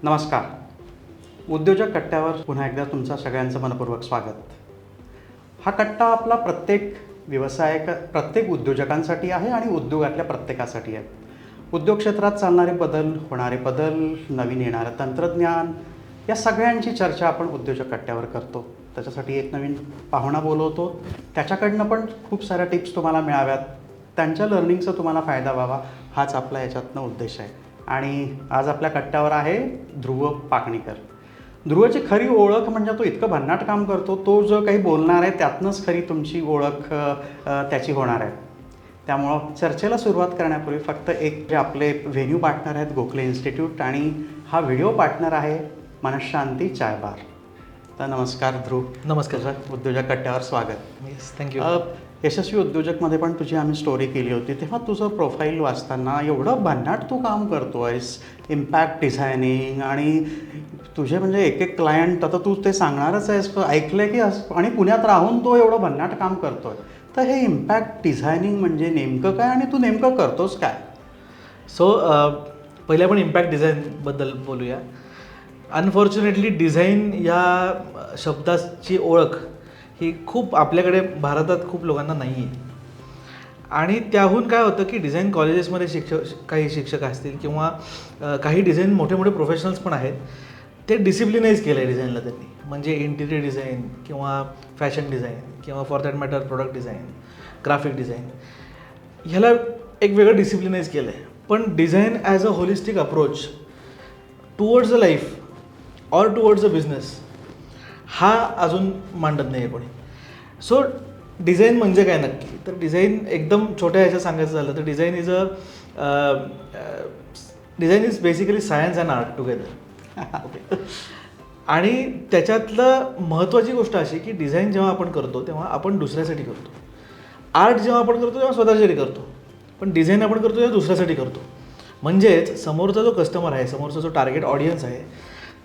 नमस्कार. उद्योजक कट्ट्यावर पुन्हा एकदा तुमचं सगळ्यांचं मनपूर्वक स्वागत. हा कट्टा आपला प्रत्येक उद्योजकांसाठी आहे आणि उद्योगातल्या प्रत्येकासाठी आहे. उद्योग क्षेत्रात चालणारे बदल, होणारे बदल, नवीन येणारं तंत्रज्ञान या सगळ्यांची चर्चा आपण उद्योजक कट्ट्यावर करतो. त्याच्यासाठी एक नवीन पाहुणा बोलवतो, त्याच्याकडनं पण खूप साऱ्या टिप्स तुम्हाला मिळाव्यात, त्यांच्या लर्निंगचा तुम्हाला फायदा व्हावा, हाच आपला याच्यातनं उद्देश आहे. आणि आज आपल्या कट्ट्यावर आहे ध्रुव पाकणीकर. ध्रुवची खरी ओळख म्हणजे तो इतकं भन्नाट काम करतो, तो जो काही बोलणार आहे त्यातनंच खरी तुमची ओळख त्याची होणार आहे. त्यामुळं चर्चेला सुरुवात करण्यापूर्वी फक्त एक जे आपले व्हेन्यू पार्टनर आहेत गोखले इन्स्टिट्यूट, आणि हा व्हिडिओ पार्टनर आहे मनशांती चाय बार. तर नमस्कार ध्रुव. नमस्कार सर. उद्योजक कट्ट्यावर स्वागत. Yes, thank you. यशस्वी उद्योजकमध्ये पण तुझी आम्ही स्टोरी केली होती, तेव्हा तुझं प्रोफाईल वाचताना एवढं भन्नाट तू काम करतो आहेस, इम्पॅक्ट डिझायनिंग, आणि तुझे म्हणजे एक एक क्लायंट, आता तू ते सांगणारच आहेस, ऐकलं आहे की आणि पुण्यात राहून तो एवढं भन्नाट काम करतो आहे. तर हे इम्पॅक्ट डिझायनिंग म्हणजे नेमकं काय आणि तू नेमकं करतोस काय? सो पहिले आपण इम्पॅक्ट डिझाईनबद्दल बोलूया. अनफॉर्च्युनेटली डिझाईन या शब्दाची ओळख ही खूप आपल्याकडे भारतात खूप लोकांना नाही आहे. आणि त्याहून काय होतं की डिझाईन कॉलेजेसमध्ये काही शिक्षक असतील किंवा काही डिझाईन मोठे मोठे प्रोफेशनल्स पण आहेत, ते डिसिप्लिनाइज केलं आहे डिझाईनला त्यांनी. म्हणजे इंटिरियर डिझाईन किंवा फॅशन डिझाईन किंवा for that matter product design, graphic design, ह्याला एक वेगळं डिसिप्लिनाइज केलं आहे. पण design as a holistic approach towards a life or towards a business हा अजून मांडत नाही आहे कोणी. सो डिझाईन म्हणजे काय नक्की? तर डिझाईन एकदम छोट्या ह्याच्यात सांगायचं झालं तर design is basically science and art together. Okay. आणि त्याच्यातलं महत्त्वाची गोष्ट अशी की डिझाईन जेव्हा आपण करतो तेव्हा आपण दुसऱ्यासाठी करतो. आर्ट जेव्हा आपण करतो तेव्हा स्वतःसाठी करतो, पण डिझाईन आपण करतो तेव्हा दुसऱ्यासाठी करतो. म्हणजेच समोरचा जो कस्टमर आहे, समोरचा जो टार्गेट ऑडियन्स आहे,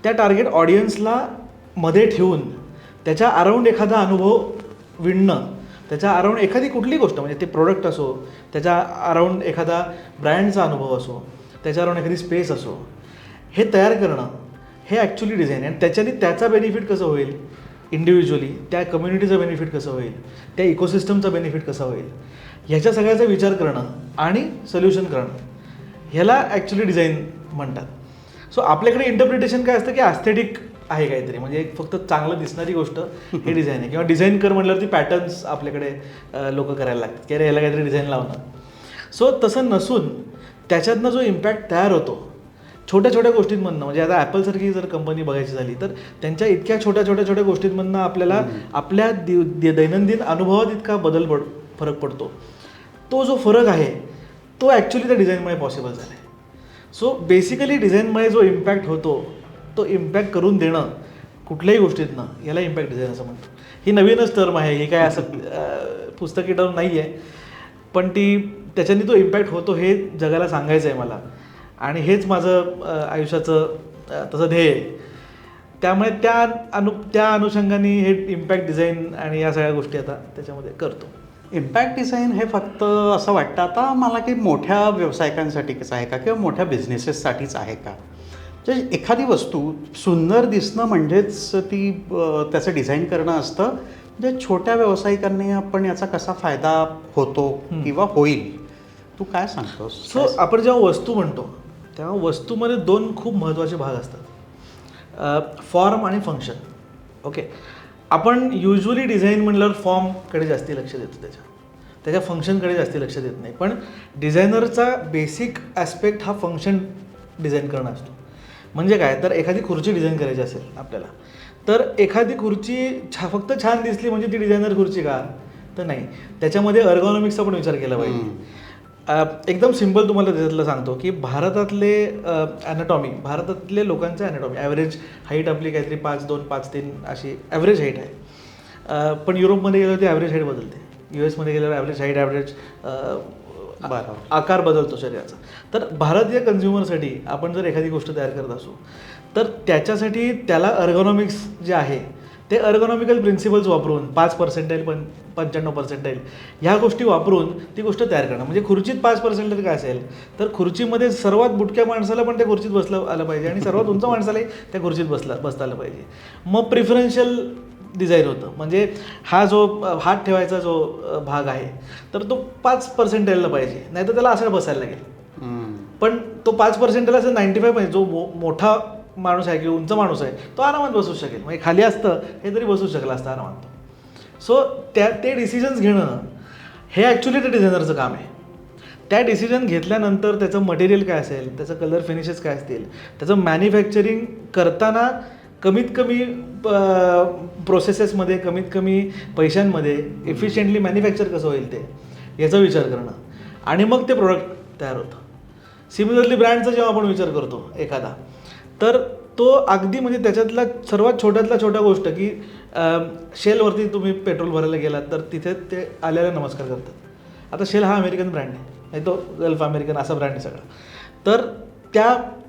त्या टार्गेट ऑडियन्सला मध्ये ठेवून त्याच्या अराउंड एखादा अनुभव विणणं, त्याच्या अराउंड एखादी कुठली गोष्ट, म्हणजे ते प्रोडक्ट असो, त्याच्या अराउंड एखादा ब्रँडचा अनुभव असो, त्याच्या अराउंड एखादी स्पेस असो, हे तयार करणं हे ॲक्च्युली डिझाईन आहे. आणि त्याच्याने त्याचा बेनिफिट कसं होईल इंडिव्हिज्युअली, त्या कम्युनिटीचा बेनिफिट कसं होईल, त्या इकोसिस्टमचा बेनिफिट कसा होईल, ह्याच्या सगळ्याचा विचार करणं आणि सोल्युशन करणं, ह्याला ॲक्च्युली डिझाईन म्हणतात. सो आपल्याकडे इंटरप्रिटेशन काय असतं की ॲस्थेटिक आहे काहीतरी, म्हणजे एक फक्त चांगलं दिसणारी गोष्ट हे डिझाईन आहे, किंवा डिझाईन कर म्हटल्यावरती पॅटर्न्स आपल्याकडे लोक करायला लागतात की अरे याला काहीतरी डिझाईन लावणं. सो तसं नसून त्याच्यातनं जो इम्पॅक्ट तयार होतो छोट्या छोट्या गोष्टींमधनं, म्हणजे आता ॲपलसारखी जर कंपनी बघायची झाली तर त्यांच्या इतक्या छोट्या गोष्टींमधनं आपल्याला आपल्या दैनंदिन अनुभवात इतका फरक पडतो. तो जो फरक आहे तो ॲक्च्युली त्या डिझाईनमुळे पॉसिबल झाला आहे. सो बेसिकली डिझाईनमुळे जो इम्पॅक्ट होतो तो इम्पॅक्ट करून देणं कुठल्याही गोष्टीतनं, याला इम्पॅक्ट डिझाईन असं म्हणतो. ही नवीनच टर्म आहे, ही काय असं पुस्तकी टर्म नाही आहे, पण त्याच्याने तो इम्पॅक्ट होतो हे जगाला सांगायचं आहे मला, आणि हेच माझं आयुष्याचं तसं ध्येय आहे. त्यामुळे त्या अनुषंगाने हे इम्पॅक्ट डिझाईन आणि या सगळ्या गोष्टी आता त्याच्यामध्ये करतो. इम्पॅक्ट डिझाईन हे फक्त असं वाटतं आता मला की मोठ्या व्यावसायिकांसाठीच आहे का, किंवा मोठ्या बिझनेसेससाठीच आहे का? म्हणजे एखादी वस्तू सुंदर दिसणं म्हणजेच त्याचं डिझाईन करणं असतं, म्हणजे छोट्या व्यावसायिकांनी आपण याचा कसा फायदा होतो किंवा होईल, तू काय सांगतोस? सो आपण जेव्हा वस्तू म्हणतो तेव्हा वस्तूमध्ये दोन खूप महत्त्वाचे भाग असतात, फॉर्म आणि फंक्शन. ओके. आपण युजली डिझाईन म्हटल्यावर फॉर्मकडे जास्ती लक्ष देतो, त्याच्या फंक्शनकडे जास्ती लक्ष देत नाही. पण डिझायनरचा बेसिक ॲस्पेक्ट हा फंक्शन डिझाईन करणं असतो. म्हणजे काय, तर एखादी खुर्ची डिझाईन करायची असेल आपल्याला, तर एखादी खुर्ची फक्त छान दिसली म्हणजे ती डिझायनर खुर्ची का? तर नाही, त्याच्यामध्ये अर्गॉनॉमिक्सचा पण विचार केला पाहिजे. एकदम सिम्पल तुम्हाला त्याच्यातलं सांगतो की भारतातले लोकांचं ॲनाटॉमी ॲव्हरेज हाईट आपली काहीतरी 5'2", 5'3" अशी ॲव्हरेज हाईट आहे. पण युरोपमध्ये गेल्यावर ती ॲव्हरेज हाईट बदलते, US गेल्यावर ॲव्हरेज आकार बदलतो शरीराचा. तर भारतीय कन्झ्युमरसाठी आपण जर एखादी गोष्ट तयार करत असू तर त्याच्यासाठी त्याला अर्गॉनॉमिक्स जे आहे ते अर्गोनॉमिकल प्रिन्सिपल्स वापरून 5% 95% ह्या गोष्टी वापरून ती गोष्ट तयार करणं. म्हणजे खुर्चीत 5% काय असेल तर खुर्चीमध्ये सर्वात बुटक्या माणसाला पण त्या खुर्चीत बसलं आलं पाहिजे आणि सर्वात उंच माणसालाही त्या खुर्चीत बसता आलं पाहिजे. मग प्रिफरन्शियल डिझाईन होतं. म्हणजे हा जो हात ठेवायचा जो भाग आहे तर तो 5% पाहिजे, नाही तर त्याला असं बसायला लागेल. पण तो 5% असं 95 पाहिजे. जो मोठा माणूस आहे किंवा उंच माणूस आहे तो आरामात बसू शकेल. म्हणजे खाली असतं हे तरी बसू शकलं असतं आरामात. सो ते डिसिजन्स घेणं हे ॲक्च्युली त्या डिझायनरचं काम आहे. त्या डिसिजन घेतल्यानंतर त्याचं मटेरियल काय असेल, त्याचं कलर फिनिशेस काय असतील, त्याचं मॅन्युफॅक्चरिंग करताना कमीत कमी प्रोसेसेसमध्ये कमीत कमी पैशांमध्ये एफिशियंटली मॅन्युफॅक्चर कसं होईल ते याचा विचार करणं आणि मग ते प्रोडक्ट तयार होतं. सिमिलरली ब्रँडचा जेव्हा आपण विचार करतो एखादा तर तो अगदी म्हणजे त्याच्यातला सर्वात छोट्यातला छोटा गोष्ट की शेलवरती तुम्ही पेट्रोल भरायला गेलात तर तिथे ते आल्याला नमस्कार करतात. आता शेल हा अमेरिकन ब्रँड आहे, नाही तो गल्फ अमेरिकन असा ब्रँड आहे सगळा. तर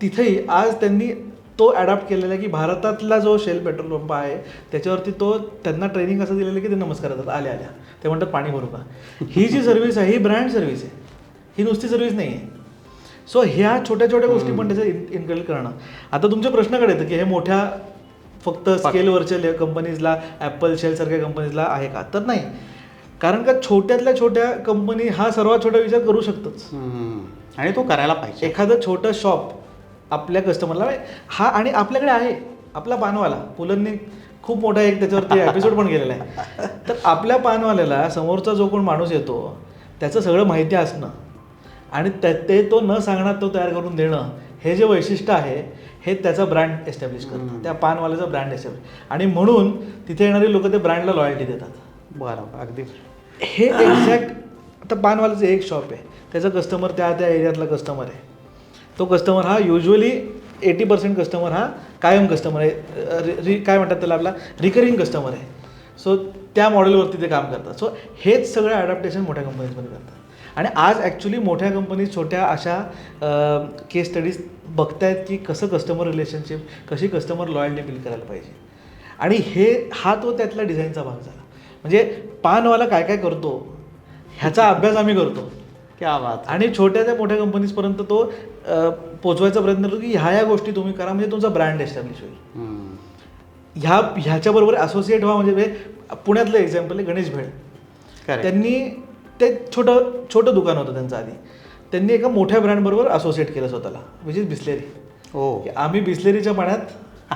तिथेही आज त्यांनी तो ॲडॉप्ट केलेला आहे की भारतातला जो शेल पेट्रोल पंप आहे त्याच्यावरती त्यांना ट्रेनिंग असं दिलेलं आहे की ते नमस्कार करतात आल्या ते म्हणतात पाणी भरू का. ही जी सर्व्हिस आहे ही ब्रँड सर्व्हिस आहे, ही नुसती सर्व्हिस नाही आहे. सो ह्या छोट्या छोट्या गोष्टी पण त्याच्यात इन्क्लूड करणं. आता तुमच्या प्रश्नाकडे येतं की हे मोठ्या फक्त स्केलवरच्या कंपनीजला ॲपल शेलसारख्या कंपनीजला आहे का, तर नाही. कारण का छोट्यातल्या छोट्या कंपनी हा सर्वात छोटा विचार करू शकतोच आणि तो करायला पाहिजे. एखादं छोटं शॉप आपल्या कस्टमरला हा आणि आपल्याकडे आहे आपला पानवाला. पुलंनी खूप मोठा एक त्याच्यावरती एपिसोड पण केलेला आहे. तर आपल्या पानवाल्याला समोरचा जो कोण माणूस येतो त्याचं सगळं माहिती असणं आणि ते तो न सांगण्यात तो तयार करून देणं हे जे वैशिष्ट्य आहे हे त्याचा ब्रँड एस्टॅब्लिश करतं, त्या पानवाल्याचा ब्रँड एस्टॅब्लिश. आणि म्हणून तिथे येणारे लोक ते ब्रँडला लॉयल्टी देतात. बरोबर, अगदी हे एक्झॅक्ट. आता पानवाल्याचं एक शॉप आहे, त्याचा कस्टमर त्या एरियातला कस्टमर आहे. तो कस्टमर हा युजली 80% कस्टमर हा कायम कस्टमर आहे, काय म्हणतात त्याला आपला रिकरिंग कस्टमर आहे. सो त्या मॉडेलवरती ते काम करतात. सो हेच सगळं ॲडॅप्टेशन मोठ्या कंपनीजमध्ये करतात. आणि आज ॲक्च्युली मोठ्या कंपनीज छोट्या अशा केस स्टडीज बघतायत की कसं कस्टमर रिलेशनशिप, कशी कस्टमर लॉयल्टी बिल्ड करायला पाहिजे. आणि हा तो त्यातला डिझाईनचा भाग झाला. म्हणजे पानवाला काय काय करतो ह्याचा अभ्यास आम्ही करतो. क्या बात. आणि छोट्या त्या मोठ्या कंपनीजपर्यंत तो पोचवायचा प्रयत्न करतो की ह्या गोष्टी तुम्ही करा म्हणजे तुमचा ब्रँड एस्टॅब्लिश होईल. ह्याच्याबरोबर असोसिएट व्हा. म्हणजे पुण्यातलं एक्झाम्पल आहे गणेश भेळ. त्यांनी ते छोटं दुकान होतं त्यांचं आधी. त्यांनी एका मोठ्या ब्रँडबरोबर असोसिएट केलं स्वतःला, विच इज बिस्लेरी. आम्ही बिस्लेरीच्या पाण्यात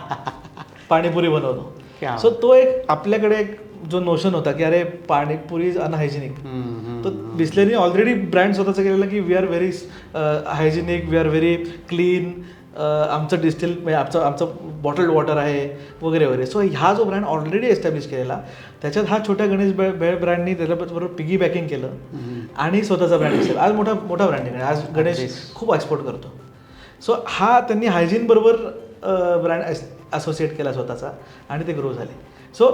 पाणीपुरी बनवतो. सो तो एक आपल्याकडे एक जो नोशन होता की अरे पाणीपुरी इज अनहायजेनिक, तो बिस्लेरीने ऑलरेडी ब्रँड स्वतःचा केलेला की we are very hygienic, we are very clean, आमचं डिस्टिल म्हणजे आमचं बॉटल्ड वॉटर आहे वगैरे वगैरे. सो हा जो ब्रँड ऑलरेडी एस्टॅब्लिश केलेला त्याच्यात हा छोट्या गणेश भेळ ब्रँडनी त्याच्याबरोबर पिगी बॅकिंग केलं आणि स्वतःचा ब्रँड एस्टॅब्लिश. आज मोठा ब्रँड आहे, आज गणेश खूप एक्सपोर्ट करतो. सो हा त्यांनी हायजीन बरोबर ब्रँड असोसिएट केला स्वतःचा आणि ते ग्रो झाले. सो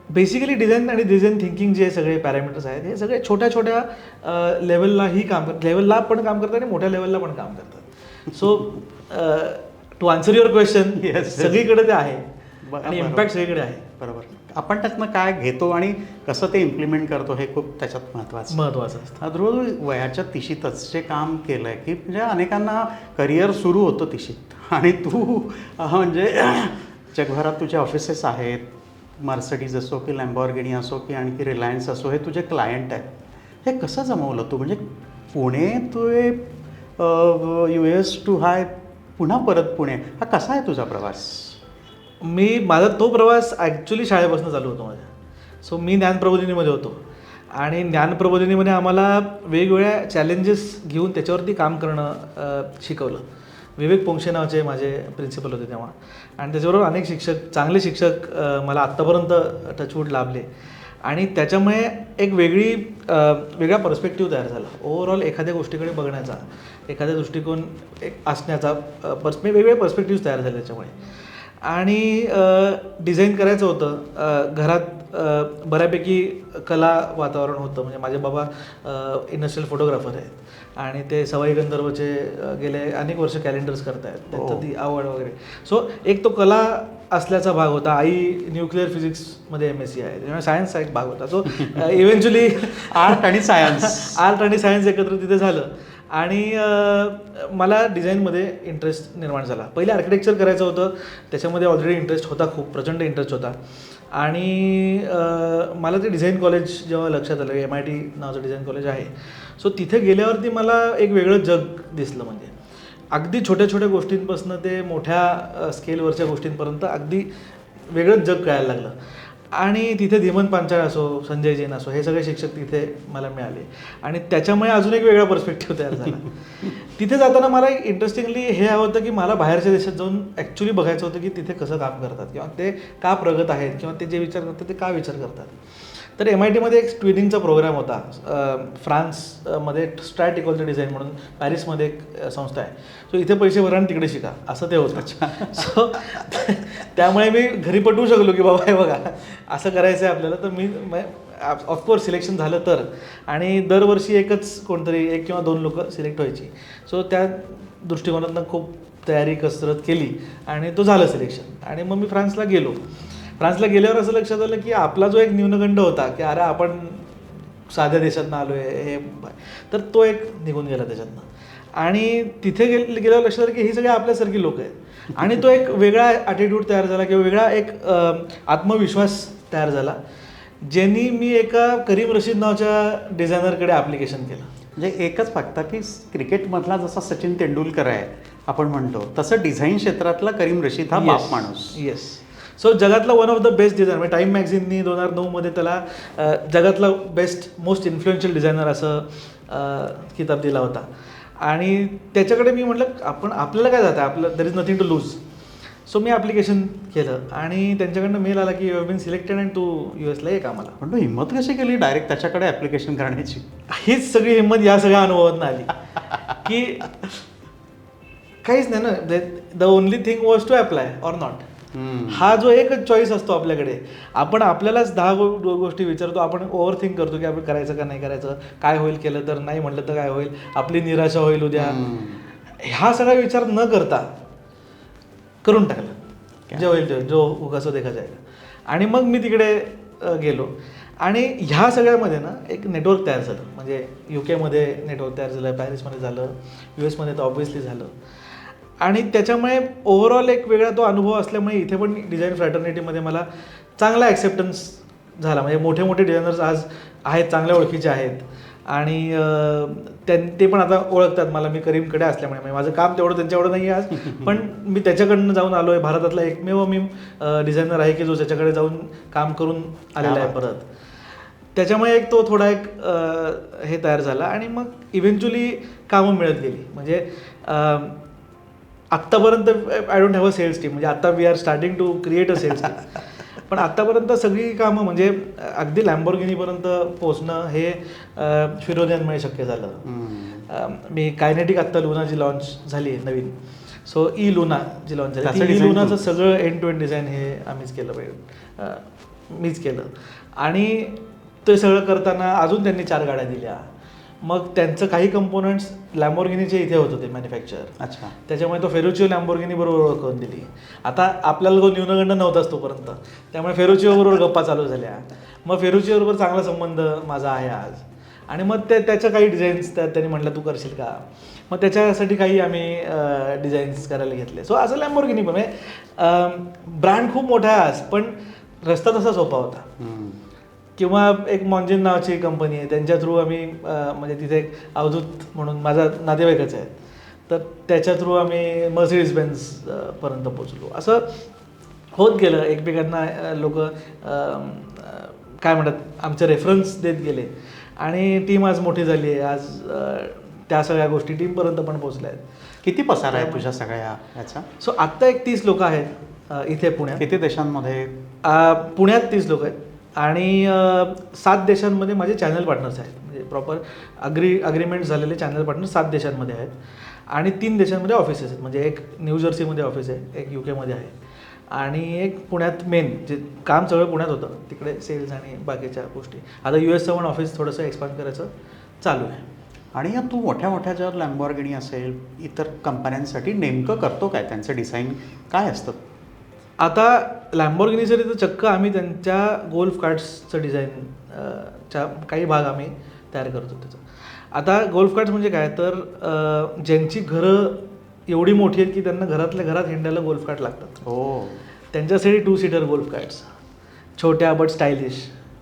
बेसिकली डिझाईन आणि डिझाईन थिंकिंग जे सगळे पॅरामीटर्स आहेत हे सगळे छोट्या छोट्या लेवललाही लेवलला पण काम करतात आणि मोठ्या लेवलला पण काम करतात. So to answer your question, सगळीकडे ते आहे आणि इम्पॅक्ट सगळीकडे आहे. बरोबर. आपण त्यातनं काय घेतो आणि कसं ते इम्प्लिमेंट करतो हे खूप त्याच्यात महत्त्वाचं असतं. ध्रुव, वयाच्या तिशीतच जे काम केलं आहे की म्हणजे अनेकांना करिअर सुरू होतं तिशीत आणि तू म्हणजे जगभरात तुझे ऑफिसेस आहेत, मर्सिडीज असो की लॅम्बॉर्गिनी असो की आणखी रिलायन्स असो, हे तुझे क्लायंट आहेत. हे कसं जमवलं तू? म्हणजे पुणे तू US टू हाय, पुन्हा परत पुणे, हा कसा आहे तुझा प्रवास? माझा तो प्रवास ॲक्च्युली शाळेपासून चालू होतो माझ्या. सो मी ज्ञानप्रबोधिनीमध्ये होतो आणि ज्ञानप्रबोधिनीमध्ये आम्हाला वेगवेगळ्या चॅलेंजेस घेऊन त्याच्यावरती काम करणं शिकवलं. विवेक पोंक्षे नावाचे माझे प्रिन्सिपल होते तेव्हा आणि त्याच्याबरोबर अनेक चांगले शिक्षक मला आत्तापर्यंत टचवूड लाभले आणि त्याच्यामुळे एक वेगळा पर्स्पेक्टिव्ह तयार झाला. ओव्हरऑल एखाद्या गोष्टीकडे बघण्याचा, एखाद्या दृष्टिकोन एक असण्याचा वेगवेगळे पर्स्पेक्टिव्ह तयार झाले त्याच्यामुळे. आणि डिझाईन करायचं होतं. घरात बऱ्यापैकी कला वातावरण होतं. म्हणजे माझे बाबा इंडस्ट्रियल फोटोग्राफर आहेत आणि ते सवाई गंधर्वचे गेले अनेक वर्ष कॅलेंडर्स करतायत, त्यांचं ती आवड वगैरे. सो एक तो कला असल्याचा भाग होता. आई न्यूक्लिअर फिजिक्समध्ये MSc आहे, त्यामुळे सायन्सचा एक भाग होता. सो इव्हेंच्युअली आर्ट आणि सायन्स आर्ट आणि सायन्स एकत्र तिथे झालं आणि मला डिझाईनमध्ये इंटरेस्ट निर्माण झाला. पहिले आर्किटेक्चर करायचं होतं, त्याच्यामध्ये ऑलरेडी इंटरेस्ट होता, खूप प्रचंड इंटरेस्ट होता. आणि मला ते डिझाईन कॉलेज जेव्हा लक्षात आलं, MIT नावाचं डिझाईन कॉलेज आहे, सो तिथे गेल्यावरती मला एक वेगळं जग दिसलं. म्हणजे अगदी छोट्या छोट्या गोष्टींपासून ते मोठ्या स्केलवरच्या गोष्टींपर्यंत अगदी वेगळंच जग कळायला लागलं. आणि तिथे धीमन पांचाळ असो, संजय जैन असो, हे सगळे शिक्षक तिथे मला मिळाले आणि त्याच्यामुळे अजून एक वेगळा पर्स्पेक्टिव्ह तयार झाला. तिथे जाताना मला एक इंटरेस्टिंगली हे हवं होतं की मला बाहेरच्या देशात जाऊन ॲक्च्युली बघायचं होतं की तिथे कसं काम करतात किंवा ते का प्रगत आहेत किंवा ते जे विचार करतात ते का विचार करतात. तर MITमध्ये एक ट्विनिंगचा प्रोग्राम होता. फ्रान्समध्ये स्ट्रॅट इक्वल डिझाईन म्हणून पॅरिसमध्ये एक संस्था आहे. सो इथे पैसे भरा आणि तिकडे शिका, असं ते होतं. सो त्यामुळे मी घरी पटवू शकलो की बाबा हे बघा असं करायचं आहे आपल्याला. तर मी ऑफकोर्स सिलेक्शन झालं तर, आणि दरवर्षी एकच कोणतरी 1 किंवा 2 लोकं सिलेक्ट व्हायची. सो त्या दृष्टिकोनातून खूप तयारी कसरत केली आणि तो झालं सिलेक्शन. आणि मग मी फ्रान्सला गेलो. फ्रान्सला गेल्यावर असं लक्षात आलं की आपला जो एक न्यूनगंड होता की अरे आपण साध्या देशातनं आलो आहे हे, तर तो एक निघून गेला त्याच्यातनं. आणि तिथे गेल्यावर लक्षात आलं की ही सगळी आपल्यासारखी लोक आहेत. आणि तो एक वेगळा ॲटिट्यूड तयार झाला किंवा वेगळा एक आत्मविश्वास तयार झाला, ज्यांनी मी एका करीम रशीद नावाच्या डिझायनरकडे ॲप्लिकेशन केलं. म्हणजे एकच फक्त की क्रिकेटमधला जसा सचिन तेंडुलकर आहे आपण म्हणतो, तसं डिझाईन क्षेत्रातला करीम रशीद हा बाप माणूस. येस. सो जगातला one of the best designer, म्हणजे टाईम मॅगझिननी 2009मध्ये त्याला जगातला बेस्ट मोस्ट इन्फ्लुएन्शियल डिझायनर असं किताब दिला होता. आणि त्याच्याकडे मी म्हटलं आपल्याला काय जातं, आपलं there is nothing to lose. So मी ॲप्लिकेशन केलं आणि त्यांच्याकडनं मेल आला की you have been selected and तू USला एक आम्हाला. पण तू हिंमत कशी केली डायरेक्ट त्याच्याकडे ॲप्लिकेशन करण्याची? हीच सगळी हिंमत या सगळ्या अनुभवातून आली की काहीच नाही ना, the only thing was to apply or not. हा जो एकच चॉईस असतो आपल्याकडे. आपण आपल्यालाच 10 गोष्टी विचारतो, आपण ओव्हरथिंक करतो की आपण करायचं का नाही करायचं, काय होईल केलं तर, नाही म्हटलं तर काय होईल, आपली निराशा होईल उद्या. हा सगळा विचार न करता करून टाकलं, जे होईल ते, जो उगाच देखा जायगा. आणि मग मी तिकडे गेलो आणि ह्या सगळ्यामध्ये ना एक नेटवर्क तयार झालं. म्हणजे UK मध्ये नेटवर्क तयार झालं, पॅरिसमध्ये झालं, US मध्ये तर ऑब्व्हियसली झालं. आणि त्याच्यामुळे ओव्हरऑल एक वेगळा तो अनुभव असल्यामुळे इथे पण डिझाईन फ्रॅटर्निटीमध्ये मला चांगला ॲक्सेप्टन्स झाला. म्हणजे मोठे मोठे डिझायनर्स आज आहेत, चांगल्या ओळखीचे आहेत आणि ते पण आता ओळखतात मला, मी करीमकडे असल्यामुळे. म्हणजे माझं काम तेवढं त्यांच्याकडं नाही आहे आज, पण मी त्याच्याकडनं जाऊन आलो आहे. भारतातला एकमेव मी डिझायनर आहे की जो त्याच्याकडे जाऊन काम करून आलेला आहे परत. त्याच्यामुळे एक तो थोडा एक हे तयार झाला आणि मग इव्हेंच्युअली कामं मिळत गेली. म्हणजे आत्तापर्यंत I don't have a sales team. म्हणजे आता we are starting to create a sales team. पण आत्तापर्यंत सगळी कामं म्हणजे अगदी लॅम्बोर्गिनीपर्यंत पोचणं हे फिरोनियांमुळे शक्य झालं. मी कायनेटिक आत्ता लुना जी लॉन्च झाली आहे नवीन, सो लुना जी लॉन्च झाली, लुनाचं सगळं एंड टू एंड डिझाईन हे आम्हीच केलं पाहिजे, मीच केलं. आणि ते सगळं करताना अजून त्यांनी 4 गाड्या दिल्या. मग त्यांचं काही कंपोनंट्स लॅम्बोर्गिनीचे इथे होत होते मॅन्युफॅक्चर. अच्छा. त्याच्यामुळे तो फेरुचिओ लॅम्बोर्गिनी बरोबर ओळख करून दिली. आता आपल्याला तो न्यूनगंड नव्हताच तोपर्यंत, त्यामुळे फेरुचिओ बरोबर गप्पा चालू झाल्या. मग फेरुचिओ बरोबर चांगला संबंध माझा आहे आज. आणि मग त्याच्या काही डिझाईन्स त्यांनी म्हटलं तू करशील का, मग त्याच्यासाठी काही आम्ही डिझाईन्स करायला घेतले. सो असं लॅम्बोर्गिनी पण म्हणजे ब्रँड खूप मोठा आहे आज, पण रस्ता तसा सोपा होता. किंवा एक मॉन्जिन नावाची कंपनी आहे, त्यांच्या थ्रू आम्ही म्हणजे तिथे एक अवधूत म्हणून माझा नातेवाईकच आहे, तर त्याच्या थ्रू आम्ही मर्सिडीज बेन्झ पर्यंत पोचलो. असं होत गेलं. एकमेकांना लोक काय म्हणतात आमचे रेफरन्स देत गेले आणि टीम आज मोठी झाली आहे. आज त्या सगळ्या गोष्टी टीमपर्यंत पण पोचल्या आहेत. किती पसार आहे तुझ्या सगळ्या याचा? सो आत्ता एक 30 लोक आहेत इथे पुण्यात. किती देशांमध्ये? पुण्यात 30 लोक आहेत आणि 7 देशांमध्ये माझे चॅनल पार्टनर्स आहेत. म्हणजे प्रॉपर अग्रीमेंट झालेले चॅनल पार्टनर्स 7 देशांमध्ये आहेत आणि 3 देशांमध्ये ऑफिसेस आहेत. म्हणजे एक न्यू जर्सीमध्ये ऑफिस आहे, एक UK मध्ये आहे आणि एक पुण्यात मेन जे काम सगळं पुण्यात होतं तिकडे सेल्स आणि बाकीच्या गोष्टी. आता US पण ऑफिस थोडंसं एक्सपांड करायचं चालू आहे. आणि या तू मोठ्या मोठ्या ज्या लॅम्बॉर्गिनी असेल इतर कंपन्यांसाठी नेमकं करतो काय, त्यांचं डिझाईन काय असतं? आता लॅम्बॉर्गिनीसाठी तर चक्क आम्ही त्यांच्या गोल्फ कार्ट्सचं डिझाईन च्या काही भाग आम्ही तयार करतो त्याचं. आता गोल्फ कार्ट्स म्हणजे काय तर ज्यांची घरं एवढी मोठी आहेत की त्यांना घरातल्या घरात हिंडायला गोल्फ कार्ट लागतात. हो. त्यांच्यासाठी 2 सीटर गोल्फ कार्ट्स, छोट्या बट स्टायलिश.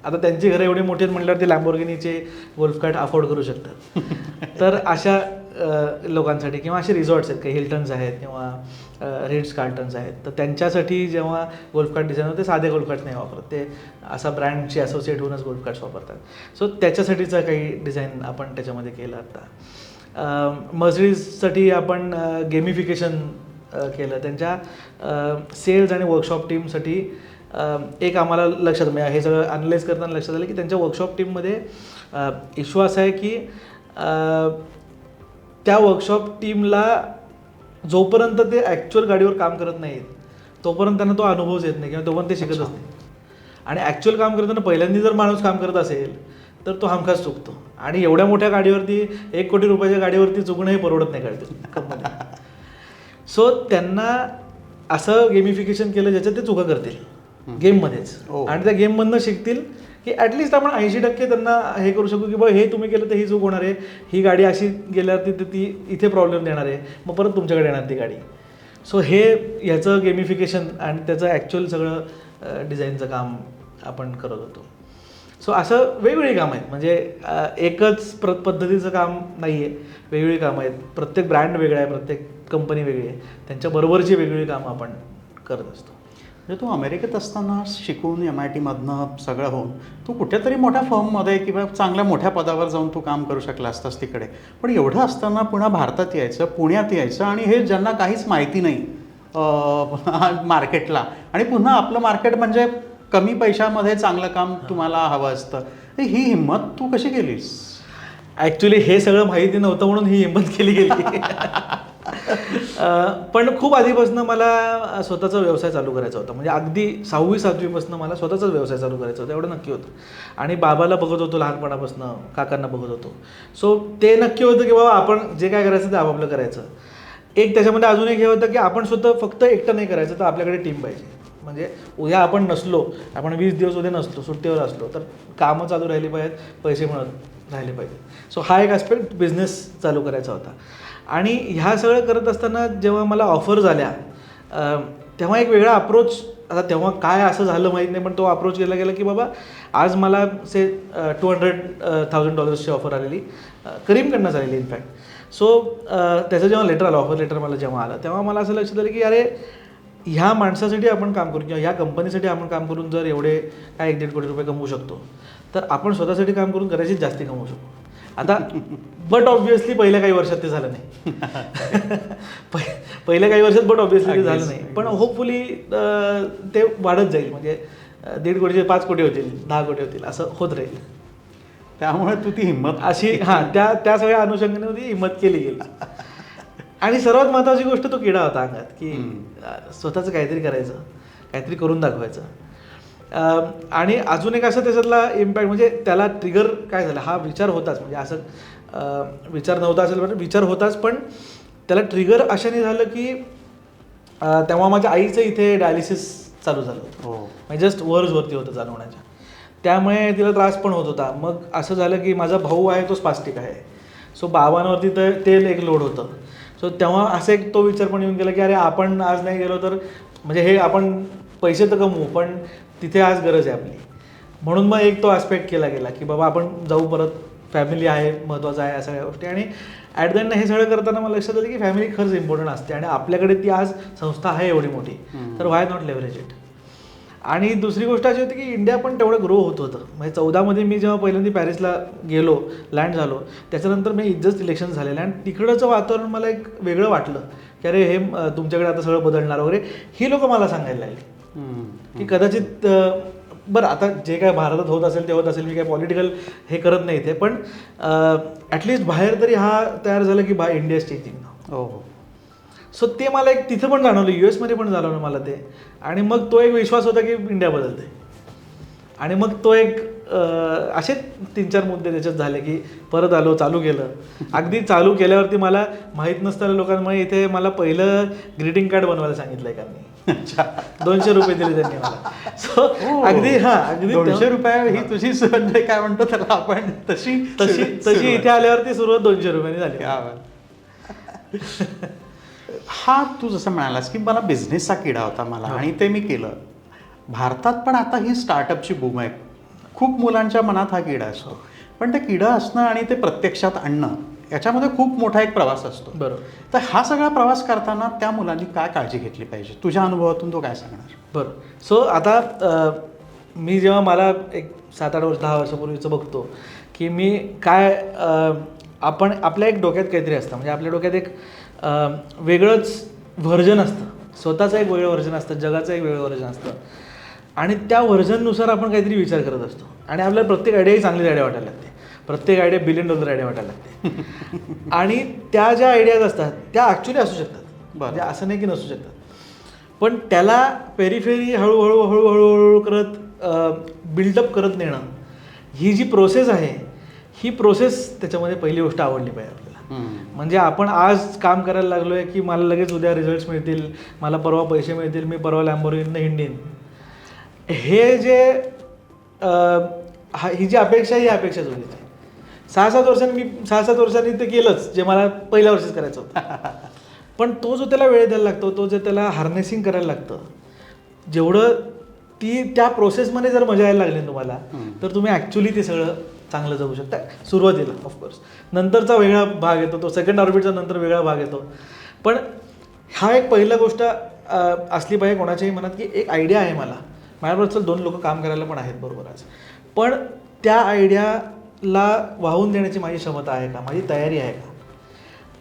आता त्यांची घरं एवढी मोठी आहेत म्हटल्यावर ते लॅम्बॉर्गिनीचे गोल्फ कार्ट अफोर्ड करू शकतात. तर अशा लोकांसाठी किंवा असे रिसॉर्ट्स आहेत काही हिल्टन्स आहेत किंवा रिट्स कार्टन्स आहेत, तर त्यांच्यासाठी जेव्हा गोल्फ कार्ट डिझाईन होते साधे गोल्फ कार्ट नाही वापरत, ते असा ब्रँडशी असोसिएट होऊनच गोल्फ कार्ट्स वापरतात. सो त्याच्यासाठीचं काही डिझाईन आपण त्याच्यामध्ये केलं आता. मर्सिडीजसाठी आपण गेमिफिकेशन केलं. त्यांच्या सेल्स आणि वर्कशॉप टीमसाठी एक आम्हाला लक्षात म्हणजे हे सगळं अनलाईज करताना लक्षात आलं की त्यांच्या वर्कशॉप टीममध्ये इश्यू असा आहे की त्या वर्कशॉप टीमला जोपर्यंत ते ॲक्च्युअल गाडीवर काम करत नाहीत तोपर्यंत त्यांना तो अनुभवच येत नाही किंवा तोपर्यंत ते शिकतच नाही. आणि ॲक्च्युअल काम करताना पहिल्यांदा जर माणूस काम करत असेल तर तो हमखास चुकतो. आणि एवढ्या मोठ्या गाडीवरती 1 कोटी रुपयाच्या गाडीवरती चुकणं हे परवडत नाही गाडी. सो त्यांना असं गेमिफिकेशन केलं ज्याच्यात ते चुका करतील गेममध्येच आणि त्या गेममधनं शिकतील की ॲटलिस्ट आपण 80% त्यांना हे करू शकू की बा हे तुम्ही केलं तर ही चूक होणार आहे, ही गाडी अशी गेल्यावरती तर ती इथे प्रॉब्लेम देणार आहे, मग परत तुमच्याकडे येणार ती गाडी. सो हे ह्याचं गेमिफिकेशन आणि त्याचं ॲक्च्युअल सगळं डिझाईनचं काम आपण करत होतो. सो असं वेगवेगळी कामं आहेत, म्हणजे एकच पद्धतीचं काम नाही आहे, वेगवेगळी कामं आहेत. प्रत्येक ब्रँड वेगळा आहे, प्रत्येक कंपनी वेगळी आहे, त्यांच्याबरोबरची वेगवेगळी कामं आपण करत असतो. म्हणजे तू अमेरिकेत असताना शिकून MITमधनं सगळं होऊन तू कुठेतरी मोठ्या फर्ममध्ये किंवा चांगल्या मोठ्या पदावर जाऊन तू काम करू शकला असतास तिकडे, पण एवढं असताना पुन्हा भारतात यायचं, पुण्यात यायचं आणि हे ज्यांना काहीच माहिती नाही मार्केटला, आणि पुन्हा आपलं मार्केट म्हणजे कमी पैशामध्ये चांगलं काम तुम्हाला हवं असतं, ही हिंमत तू कशी केलीस? ॲक्च्युली हे सगळं माहिती नव्हतं म्हणून ही हिंमत केली गेली. पण खूप आधीपासून मला स्वतःचा व्यवसाय चालू करायचा होता. म्हणजे अगदी 6वी-7वीपासून मला स्वतःचाच व्यवसाय चालू करायचा होता, एवढं नक्की होतं. आणि बाबाला बघत होतो लहानपणापासून, काकांना बघत होतो. सो ते नक्की होतं की बाबा आपण जे काय करायचं ते आपापलं करायचं. एक त्याच्यामध्ये अजून एक हे होतं की आपण स्वतः फक्त एकटं नाही करायचं, तर आपल्याकडे टीम पाहिजे. म्हणजे उद्या आपण नसलो, आपण 20 दिवस उद्या नसलो, सुट्टीवर असलो, तर कामं चालू राहिली पाहिजेत, पैसे मिळत राहिले पाहिजेत. सो हा एक ॲस्पेक्ट बिझनेस चालू करायचा होता. आणि ह्या सगळं करत असताना जेव्हा मला ऑफर झाल्या तेव्हा एक वेगळा अप्रोच, आता तेव्हा काय असं झालं माहीत नाही, पण तो अप्रोच केला गेला की बाबा आज मला $200,000 ऑफर आलेली, करीमकडनं झालेली इनफॅक्ट. सो त्याचं जेव्हा लेटर आलं, ऑफर लेटर मला जेव्हा आलं, तेव्हा मला असं लक्षात आलं की अरे ह्या माणसासाठी आपण काम करू किंवा ह्या कंपनीसाठी आपण काम करून जर एवढे काय 1-1.5 कोटी रुपये कमवू शकतो, तर आपण स्वतःसाठी काम करून कदाचित जास्ती कमवू शकतो. आता बट ऑब्व्हियसली पहिल्या काही वर्षात ते झालं नाही. पहिल्या काही वर्षात बट ऑब्व्हियसली ते झालं नाही, पण होपफुली ते वाढत जाईल. म्हणजे 1.5 कोटीचे 5 कोटी होतील, 10 कोटी होतील, असं होत राहील. त्यामुळे तू ती हिंमत अशी त्या सगळ्या अनुषंगाने ती हिंमत केली गेली. आणि सर्वात महत्त्वाची गोष्ट तो किडा होता अंगात की स्वतःचं काहीतरी करायचं, काहीतरी करून दाखवायचं. आणि अजून एक असं त्याच्यातला इम्पॅक्ट, म्हणजे त्याला ट्रिगर काय झालं, हा विचार होताच, म्हणजे असं विचार नव्हता असेल पण विचार होताच, पण त्याला ट्रिगर अशाने झालं की तेव्हा माझ्या आईचं इथे डायलिसिस चालू झालं होतं. म्हणजे जस्ट वर्जवरती होतं चालवण्याच्या, त्यामुळे तिला त्रास पण होत होता. मग असं झालं की माझा भाऊ आहे तो स्पास्टिक आहे, सो बाबांवरती तर तेल एक लोड होतं. सो तेव्हा असं एक तो विचार पण येऊन गेला की अरे आपण आज नाही गेलो तर म्हणजे हे आपण पैसे तर कमवू पण तिथे आज गरज आहे आपली. म्हणून मग एक तो ॲस्पेक्ट केला गेला की बाबा आपण जाऊ, परत फॅमिली आहे महत्त्वाचं आहे, या सगळ्या गोष्टी. आणि ॲट द एंड हे सगळं करताना मला लक्षात आलं की फॅमिली खरंच इम्पॉर्टंट असते आणि आपल्याकडे ती आज संस्था आहे एवढी मोठी, तर व्हाय नॉट लेव्हरेज इट. आणि दुसरी गोष्ट अशी होती की इंडिया पण तेवढं ग्रो होत होतं. म्हणजे 14मध्ये मी जेव्हा पहिल्यांदा पॅरिसला गेलो, लँड झालो, त्याच्यानंतर मी जस्ट इलेक्शन झालेलं आणि तिकडचं वातावरण मला एक वेगळं वाटलं की अरे हे तुमच्याकडे आता सगळं बदलणार वगैरे. ही लोकं मला सांगायला लागली की कदाचित बरं आता जे काय भारतात होत असेल ते होत असेल, मी काय पॉलिटिकल हे करत नाही ते, पण ॲटलिस्ट बाहेर तरी हा तयार झाला की India is changing now. So ते मला एक तिथं पण जाणवलं, US मध्ये पण जाणवलं मला ते. आणि मग तो एक विश्वास होता की इंडिया बदलते. आणि मग तो एक असे 3-4 मुद्दे त्याच्यात झाले की परत आलो, चालू केलं. अगदी चालू केल्यावरती मला माहीत नसताना लोकांमुळे इथे मला पहिलं ग्रीटिंग कार्ड बनवायला सांगितलं एकाने. $200 दिले त्यांनी मला. सो अगदी अगदी $200 ही तुझी म्हणजे काय म्हणतो त्याला आपण तशी तशी इथे आल्यावरती सुरुवात $200 झाली. हा तू जसं म्हणालास की मला बिझनेसचा किडा होता मला आणि ते मी केलं. भारतात पण आता ही स्टार्टअपची बूम आहे. खूप मुलांच्या मनात हा किडा असतो, पण ते किडा असणं आणि ते प्रत्यक्षात आणणं याच्यामध्ये खूप मोठा एक प्रवास असतो. बरोबर. तर हा सगळा प्रवास करताना त्या मुलांनी काय काळजी घेतली पाहिजे, तुझ्या अनुभवातून तो काय सांगणार? बरं. सो आता मी जेव्हा मला एक 7-8 वर्ष 10 वर्षापूर्वीचं बघतो की मी काय आपण आपल्या एक डोक्यात काहीतरी असतं, म्हणजे आपल्या डोक्यात एक वेगळंच व्हर्जन असतं, स्वतःचं एक वेगळं व्हर्जन असतं, जगाचं एक वेगळं व्हर्जन असतं. आणि त्या व्हर्जननुसार आपण काहीतरी विचार करत असतो आणि आपल्याला प्रत्येक आयडियाही चांगलीच आयडिया वाटायला लागते. प्रत्येक आयडिया $1 बिलियन आयडिया वाटायला लागते. आणि त्या ज्या आयडियाज असतात त्या ॲक्च्युली असू शकतात, म्हणजे असं नाही की नसू शकतात. पण त्याला पेरिफेरी हळूहळू करत बिल्डअप करत नेणं, ही जी प्रोसेस आहे, ही प्रोसेस त्याच्यामध्ये पहिली गोष्ट आवडली पाहिजे आपल्याला. म्हणजे आपण आज काम करायला लागलो आहे की मला लगेच उद्या रिझल्ट्स मिळतील, मला परवा पैसे मिळतील, मी परवा लॅम्बोर्गिनीने हिंडीन. हे जे ही जी अपेक्षा आहे, ही अपेक्षा चुकीची. 6-7 वर्षांनी ते केलंच जे मला पहिल्या वर्षीच करायचं होतं. पण तो जो त्याला वेळ द्यायला लागतो, तो जे त्याला हार्नेसिंग करायला लागतं, जेवढं त्या प्रोसेसमध्ये जर मजा यायला लागली तुम्हाला, तर तुम्ही ॲक्च्युली ते सगळं चांगलं जगू शकता सुरुवातीला. ऑफकोर्स नंतरचा वेगळा भाग येतो, तो सेकंड ऑर्बिटचा नंतर वेगळा भाग येतो. पण हा एक पहिला गोष्ट असली पाहिजे कोणाच्याही मनात की एक आयडिया आहे माझ्याबरोबर 2 लोक काम करायला पण आहेत बरोबर आज, पण त्या आयडियाला वाहून देण्याची माझी क्षमता आहे का, माझी तयारी आहे का.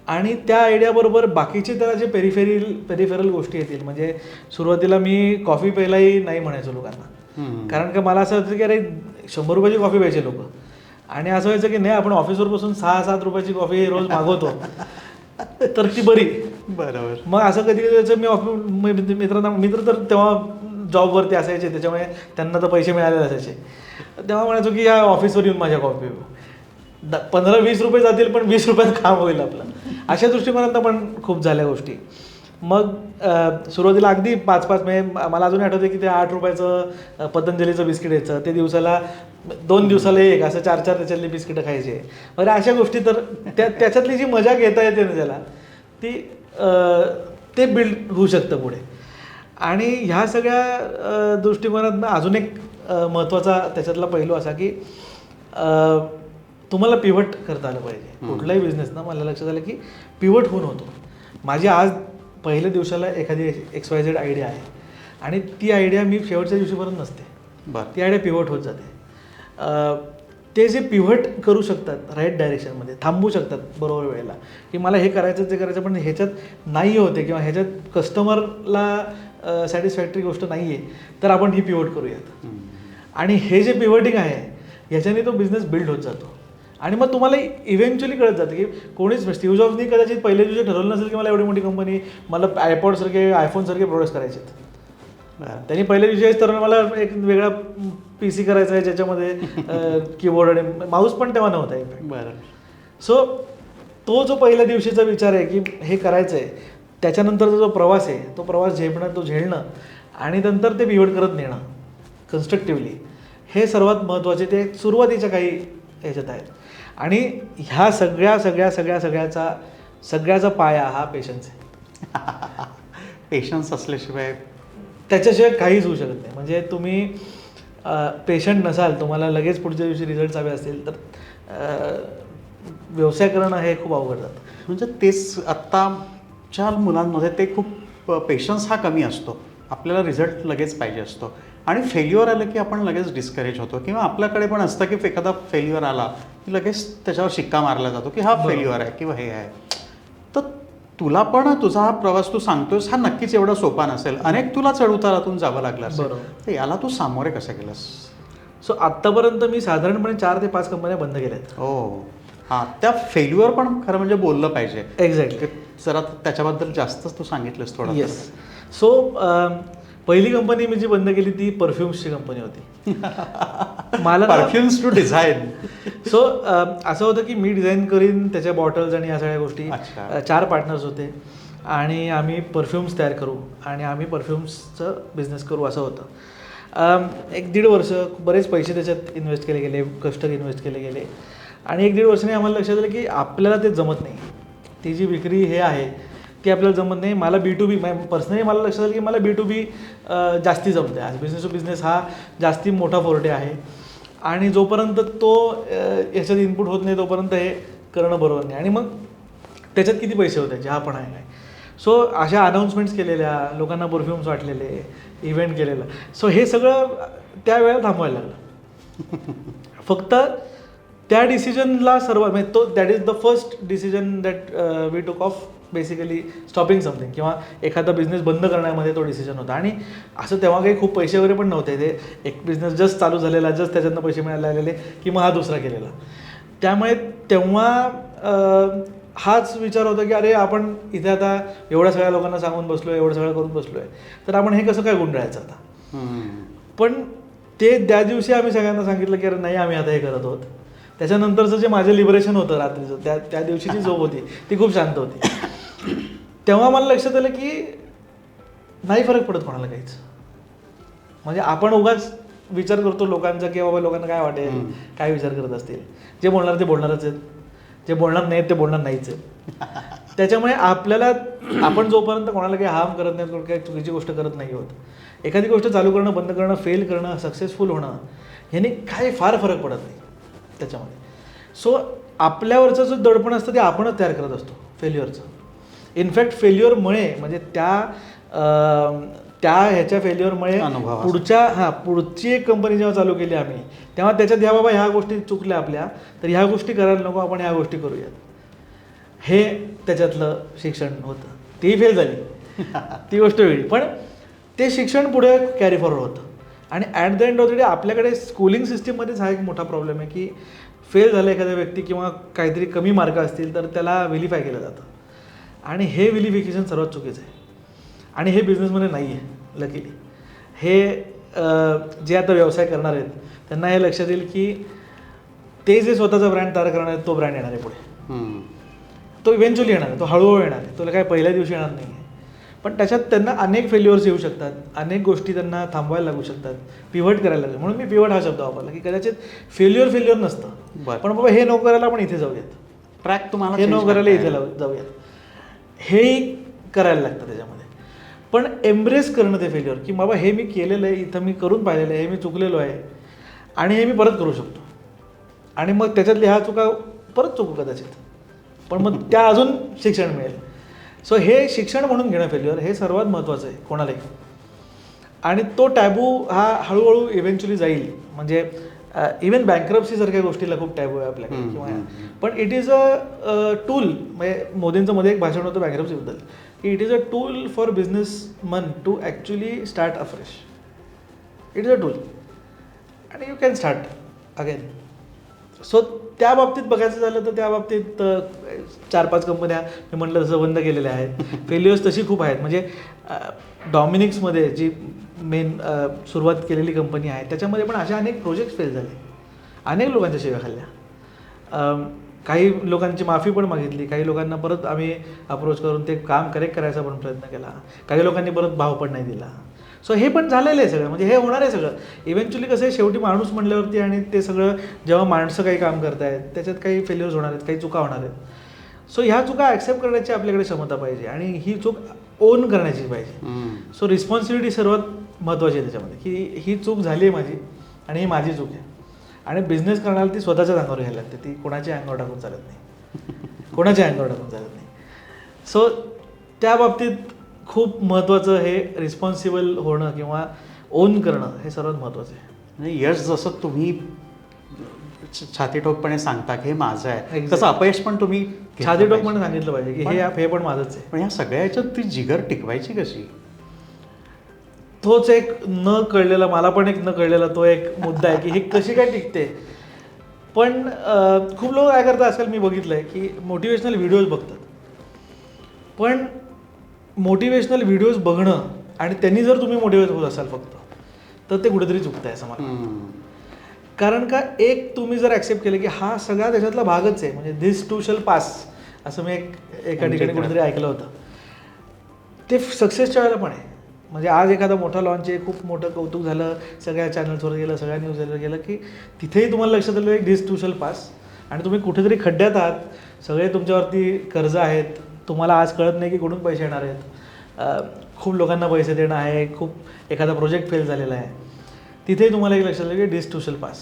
आणि त्या आयडियाबरोबर बाकीचे त्याला जे पेरिफेरल गोष्टी येतील. म्हणजे सुरुवातीला मी कॉफी प्यायलाही नाही म्हणायचो लोकांना, कारण का मला असं वाटतं की अरे $100 कॉफी प्यायचे लोक, आणि असं व्हायचं की नाही आपण ऑफिसवर बसून $6-7 कॉफी रोज मागवतो तर ती बरी. बरोबर. मग असं कधी व्हायचं, मित्र तर तेव्हा जॉबवरती असायचे, त्याच्यामुळे त्यांना तर पैसे मिळालेले असायचे. तेव्हा म्हणायचो की या ऑफिसवर येऊन माझ्या कॉफी 15-20 रुपये जातील पण 20 रुपयात काम होईल आपलं. अशा दृष्टिकोनात पण खूप झाल्या गोष्टी. मग सुरुवातीला अगदी 5-5 म्हणजे मला अजून आठवतं की ते $8 पतंजलीचं बिस्किट यायचं, ते दिवसाला 2 दिवसाला एक असं 4-4 त्याच्यातली बिस्किटं खायचे. बरं अशा गोष्टी तर त्याच्यातली जी मजा घेता येते ना त्याला, ते बिल्ड होऊ शकतं पुढे. आणि ह्या सगळ्या दृष्टिकोनातून अजून एक महत्त्वाचा त्याच्यातला पैलू असा की तुम्हाला पिव्हट करता आलं पाहिजे कुठलाही बिझनेसनं. मला लक्षात आलं की पिव्हट होऊन होतो. माझी आज पहिल्या दिवसाला एखादी XYZ आयडिया आहे आणि ती आयडिया मी शेवटच्या दिवशीपर्यंत नसते, ती आयडिया पिव्हट होत जाते. ते जे पिव्हट करू शकतात राईट डायरेक्शनमध्ये, थांबू शकतात बरोबर वेळेला की मला हे करायचं ते करायचं पण ह्याच्यात नाही होते किंवा ह्याच्यात कस्टमरला सॅटिस्फॅक्टरी गोष्ट नाही आहे, तर आपण ही पिव्हट करूयात. आणि हे जे पिव्हटिंग आहे ह्याच्याने तो बिझनेस बिल्ड होत जातो. आणि मग तुम्हाला इव्हेंच्युअली कळत जातं की कोणीच स्टीव्ह जॉब्सनी कदाचित पहिल्या दिवशी ठरवलं नसेल की मला एवढी मोठी कंपनी, मला आयपॉडसारखे आयफोनसारखे प्रोडक्ट्स करायचे आहेत. त्यांनी पहिल्या दिवशी तर मला एक वेगळा PC करायचा आहे ज्याच्यामध्ये कीबोर्ड आणि माऊस पण तेव्हा नव्हता इनफॅक्ट. बरं. सो तो जो पहिल्या दिवशीचा विचार आहे की हे करायचं आहे, त्याच्यानंतरचा जो प्रवास आहे तो प्रवास झेलणं आणि नंतर ते पिव्हट करत नेणं कन्स्ट्रक्टिव्हली, हे सर्वात महत्त्वाचे ते सुरुवातीच्या काही ह्याच्यात आहेत. आणि ह्या सगळ्याचा पाया हा पेशन्स आहे. पेशन्स असल्याशिवाय त्याच्याशिवाय काहीच होऊ शकत नाही. म्हणजे तुम्ही पेशंट नसाल, तुम्हाला लगेच पुढच्या दिवशी रिझल्ट हवे असतील तर व्यवसाय करणं हे खूप अवघड जातं. म्हणजे तेच आत्ताच्या मुलांमध्ये ते खूप पेशन्स हा कमी असतो. आपल्याला रिझल्ट लगेच पाहिजे असतो आणि फेल्युअर आलं की आपण लगेच डिस्करेज होतो. किंवा आपल्याकडे पण असतं की एखादा फेल्युअर आला की लगेच त्याच्यावर शिक्का मारला जातो की हा फेल्युअर आहे किंवा हे आहे. तर तुला पण तुझा हा प्रवास तू सांगतोस हा नक्कीच एवढा सोपा नसेल, अनेक तुला चढउतारातून जावं लागलं असेल. तर याला तू सामोरे कसं केलंस? सो आत्तापर्यंत मी साधारणपणे 4 ते 5 कंपन्या बंद केल्या आहेत. हो हां, त्या फेल्युअर पण खरं म्हणजे बोललं पाहिजे. एक्झॅक्टली. जरा त्याच्याबद्दल जास्तच तू सांगितलंस थोडं. येस. सो पहिली कंपनी मी जी बंद केली ती परफ्युम्सची कंपनी होती. मला परफ्युम्स टू डिझाईन. सो असं होतं की मी डिझाईन करीन त्याच्या बॉटल्स आणि या सगळ्या गोष्टी. अच्छा. 4 पार्टनर्स होते आणि आम्ही परफ्युम्स तयार करू आणि आम्ही परफ्युम्सचं बिझनेस करू असं होतं. 1-1.5 वर्ष बरेच पैसे त्याच्यात इन्व्हेस्ट केले गेले, कष्ट इन्व्हेस्ट केले गेले आणि 1-1.5 वर्षाने आम्हाला लक्षात आलं की आपल्याला ते जमत नाही. ती जी विक्री हे आहे ती आपल्याला जमत नाही. मला B2B पर्सनली मला लक्षात आलं की मला B2B जास्ती जमते. आज बिझनेस टू बिझनेस हा जास्ती मोठा फोर्टे आहे आणि जोपर्यंत तो याच्यात इनपुट होत नाही तोपर्यंत हे करणं बरोबर नाही. आणि मग त्याच्यात किती पैसे होते जे हा पण आहे. सो अशा अनाऊन्समेंट्स केलेल्या, लोकांना परफ्युम्स वाटलेले, इव्हेंट केलेला. सो हे सगळं त्यावेळेला थांबवायला लागलं. फक्त त्या डिसिजनला सर्वात म्हणजे तो that is the first decision that we took of basically stopping something किंवा एखादा बिझनेस बंद करण्यामध्ये तो डिसिजन होता. आणि असं तेव्हा काही खूप पैसे वगैरे पण नव्हते. ते एक बिझनेस जस्ट चालू झालेला, जस्ट त्याच्यातनं पैसे मिळायला लागलेले की मग हा दुसरा केलेला. त्यामुळे तेव्हा हाच विचार होता की अरे आपण इथे आता एवढ्या सगळ्या लोकांना सांगून बसलो आहे, एवढं सगळं करून बसलो आहे, तर आपण हे कसं काय गुंडाळायचं आता. पण ते त्या दिवशी आम्ही सगळ्यांना सांगितलं की अरे नाही आम्ही आता हे करत आहोत. त्याच्यानंतरचं जे माझं लिबरेशन होतं रात्रीचं, त्या दिवशीची झोप होती ती खूप शांत होती. तेव्हा मला लक्षात आलं की नाही फरक पडत कोणाला काहीच. म्हणजे आपण उगाच विचार करतो लोकांचा की बाबा लोकांना काय वाटेल, काय विचार करत असतील. जे बोलणार ते बोलणारच आहेत, जे बोलणार नाहीत ते बोलणार नाहीच आहेत. त्याच्यामुळे आपल्याला आपण जोपर्यंत कोणाला काही हार्म करत नाही, काही चुकीची गोष्ट करत नाही होत, एखादी गोष्ट चालू करणं, बंद करणं, फेल करणं, सक्सेसफुल होणं ह्याने काही फार फरक पडत नाही त्याच्यामध्ये. सो आपल्यावरचं जो दडपण असतं ते आपणच तयार करत असतो फेल्युअरचं. इनफॅक्ट फेल्युअरमुळे म्हणजे त्या ह्याच्या फेल्युअरमुळे पुढची एक कंपनी जेव्हा चालू केली आम्ही तेव्हा त्याच्यात ह्या बाबा ह्या गोष्टी चुकल्या आपल्या, तर ह्या गोष्टी करायला नको, आपण ह्या गोष्टी करूयात, हे त्याच्यातलं शिक्षण होतं. ती फेल झाली ती गोष्ट वेगळी, पण ते शिक्षण पुढे कॅरी फॉरवर्ड होतं. आणि at the end of the day आपल्याकडे स्कूलिंग सिस्टीममध्येच हा एक मोठा प्रॉब्लेम आहे की फेल झाला एखादा व्यक्ती किंवा काहीतरी कमी मार्क असतील तर त्याला व्हिलिफाय केलं जातं. आणि हे व्हिलिफिकेशन सर्वात चुकीचं आहे आणि हे बिझनेसमध्ये नाही आहे लकीली. हे जे आता व्यवसाय करणार आहेत त्यांना हे लक्षात येईल की ते जे स्वतःचा ब्रँड तयार करणार आहेत तो ब्रँड येणार आहे पुढे. तो इव्हेंच्युअली येणार आहे, तो हळूहळू येणार आहे, तुला काय पहिल्या दिवशी येणार नाही आहे. पण त्याच्यात त्यांना अनेक फेल्युअर्स येऊ शकतात, अनेक गोष्टी त्यांना थांबवायला लागू शकतात, पिव्हट करायला लागतात. म्हणून मी पिव्हट हा शब्द वापरला की कदाचित फेल्युअर नसतं, पण बाबा हे नको करायला आपण इथे जाऊयात, ट्रॅक तुम्हाला हे नको करायला इथे जाऊयात, हेही करायला लागतं त्याच्यामध्ये. पण एम्ब्रेस करणं ते फेल्युअर की बाबा हे मी केलेलं आहे, इथं मी करून पाहिलेलं आहे, हे मी चुकलेलो आहे आणि हे मी परत करू शकतो. आणि मग त्याच्यातली ह्या चुका परत चुकू कदाचित, पण मग त्या अजून शिक्षण मिळेल. सो हे शिक्षण म्हणून घेणं फेल्युअर हे सर्वात महत्त्वाचं आहे कोणालाही. आणि तो टॅबू हा हळूहळू इव्हेंच्युअली जाईल. म्हणजे इवन बँक्रप्सीसारख्या गोष्टीला खूप टॅबू आहे आपल्याकडे किंवा, पण इट इज अ टूल. म्हणजे मोदींचं मध्ये एक भाषण होतं बँक्रप्सीबद्दल की it is a tool for businessman to actually start afresh. It is a tool आणि you can start again. So त्या बाबतीत बघायचं झालं तर त्या बाबतीत 4-5 कंपन्या मी म्हटलं तसं बंद केलेल्या आहेत. फेल्युअर्स तशी खूप आहेत. म्हणजे डॉमिनिक्समध्ये जी मेन सुरुवात केलेली कंपनी आहे त्याच्यामध्ये पण अशा अनेक प्रोजेक्ट्स फेल झाले, अनेक लोकांच्या शिव्या खाल्ल्या, काही लोकांची माफी पण मागितली, काही लोकांना परत आम्ही अप्रोच करून ते काम करेक्ट करायचा पण प्रयत्न केला, काही लोकांनी परत भाव पण नाही दिला. सो हे पण झालेलं आहे सगळं. म्हणजे हे होणार आहे सगळं. इव्हेंच्युअली कसं आहे, शेवटी माणूस म्हणल्यावरती आणि ते सगळं जेव्हा माणसं काही काम करत आहेत त्याच्यात काही फेल्युअर्स होणार आहेत, काही चुका होणार आहेत. सो ह्या चुका ॲक्सेप्ट करण्याची आपल्याकडे क्षमता पाहिजे आणि ही चूक ओन करण्याची पाहिजे. सो रिस्पॉन्सिबिलिटी सर्वात महत्त्वाची आहे त्याच्यामध्ये की ही चूक झाली आहे माझी आणि ही माझी चूक आहे. आणि बिझनेस करण्याला ती स्वतःच्याच अंगावर घ्यायला लागते, ती कोणाच्या अंगावर टाकून चालत नाही, कोणाच्या अंगावर टाकून चालत नाही. सो त्या बाबतीत खूप महत्त्वाचं हे रिस्पॉन्सिबल होणं किंवा ओन करणं हे सर्वात महत्त्वाचं आहे. म्हणजे यश जसं तुम्ही छातीठोकपणे सांगता की हे माझं आहे, तसं अपयश पण तुम्ही छातीठोकपणे सांगितलं पाहिजे की हे पण माझंच आहे. पण ह्या सगळ्या ह्याच्यात ती जिगर टिकवायची कशी, तोच एक न कळलेला, मला पण एक न कळलेला तो एक मुद्दा आहे की हे कशी काय टिकते. पण खूप लोक काय करतात आजकाल मी बघितलं आहे की मोटिवेशनल व्हिडिओज बघतात पण मोटिवेशनल व्हिडिओज बघणं आणि त्यांनी जर तुम्ही मोटिवेट होत असाल फक्त, तर ते कुठेतरी चुकतं आहे असं मला वाटतं. कारण का एक तुम्ही जर ॲक्सेप्ट केलं की हा सगळा त्याच्यातला भागच आहे, म्हणजे दिस टू शल पास, असं मी एका ठिकाणी कुठेतरी ऐकलं होतं. ते सक्सेसच्या वेळेला पण आहे. म्हणजे आज एखादा मोठा लॉन्च आहे, खूप मोठं कौतुक झालं, सगळ्या चॅनल्सवर गेलं, सगळ्या न्यूजवर गेलं, की तिथेही तुम्हाला लक्षात आलं एक दिस टू शल पास, आणि तुम्ही कुठेतरी खड्ड्यात आहात, सगळे तुमच्यावरती कर्ज आहेत, तुम्हाला आज कळत नाही की कुठून पैसे येणार आहेत, खूप लोकांना पैसे देणं आहे, खूप एखादा प्रोजेक्ट फेल झालेला आहे, तिथेही तुम्हाला एक लक्षात आलं की दिस टू शल पास.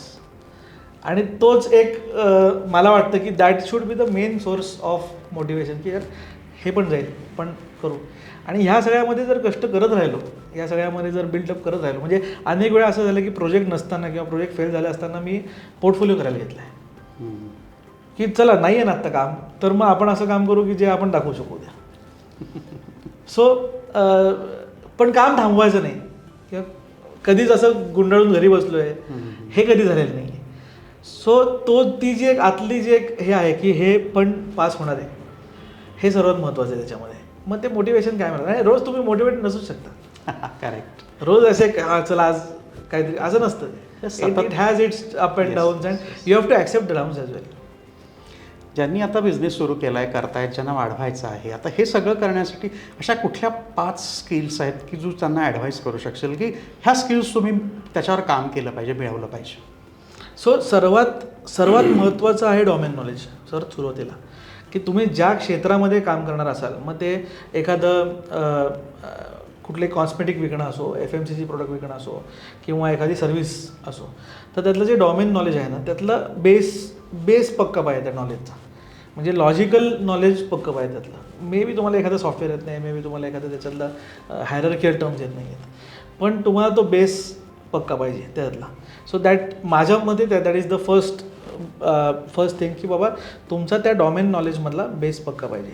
आणि तोच एक मला वाटतं की that should be the main source of motivation, की यार हे पण जाईल, पण करू. आणि ह्या सगळ्यामध्ये जर कष्ट करत राहिलो, या सगळ्यामध्ये जर बिल्डअप करत राहिलो, म्हणजे अनेक वेळा असं झालं की प्रोजेक्ट नसताना किंवा प्रोजेक्ट फेल झाले असताना मी पोर्टफोलिओ करायला घेतला आहे, की चला नाही आहे ना आत्ता काम, तर मग आपण असं काम करू की जे आपण दाखवू शकू द्या. सो पण काम थांबवायचं नाही, किंवा कधीच असं गुंडाळून घरी बसलो आहे हे कधी झालेलं नाही. सो ती जी एक आतली जी एक हे आहे की हे पण पास होणार आहे, हे सर्वात महत्त्वाचं आहे त्याच्यामध्ये. मग ते मोटिवेशन काय म्हणतात, रोज तुम्ही मोटिवेट नसूच शकता. करेक्ट. रोज असे चला आज काहीतरी असं नसतं. It has its up and downs and you have to accept the downs as well. ज्यांनी आता बिझनेस सुरू केला आहे, करतायत, ज्यांना वाढवायचं आहे, आता हे सगळं करण्यासाठी अशा कुठल्या 5 स्किल्स आहेत की जो त्यांना ॲडवाईस करू शकशील की ह्या स्किल्स तुम्ही त्याच्यावर काम केलं पाहिजे, मिळवलं पाहिजे? सो सर्वात महत्त्वाचं आहे डॉमेन नॉलेज. सुरुवातीला की तुम्ही ज्या क्षेत्रामध्ये काम करणार असाल, मग ते एखादं कुठले कॉस्मेटिक विकणं असो, FMCG प्रोडक्ट विकणं असो, किंवा एखादी सर्व्हिस असो, तर त्यातलं जे डॉमेन नॉलेज आहे ना, त्यातलं बेस पक्का पाहिजे त्या नॉलेजचा. म्हणजे लॉजिकल नॉलेज पक्कं पाहिजे त्यातलं. मे बी तुम्हाला एखादं सॉफ्टवेअर येत नाही, मे बी तुम्हाला एखादं त्याच्यातलं हायरार्कियल टर्म्स येत नाही आहेत, पण तुम्हाला तो बेस पक्का पाहिजे त्यातला. सो माझ्या मते that is the first thing, की बाबा तुमचा त्या डॉमेन नॉलेजमधला बेस पक्का पाहिजे.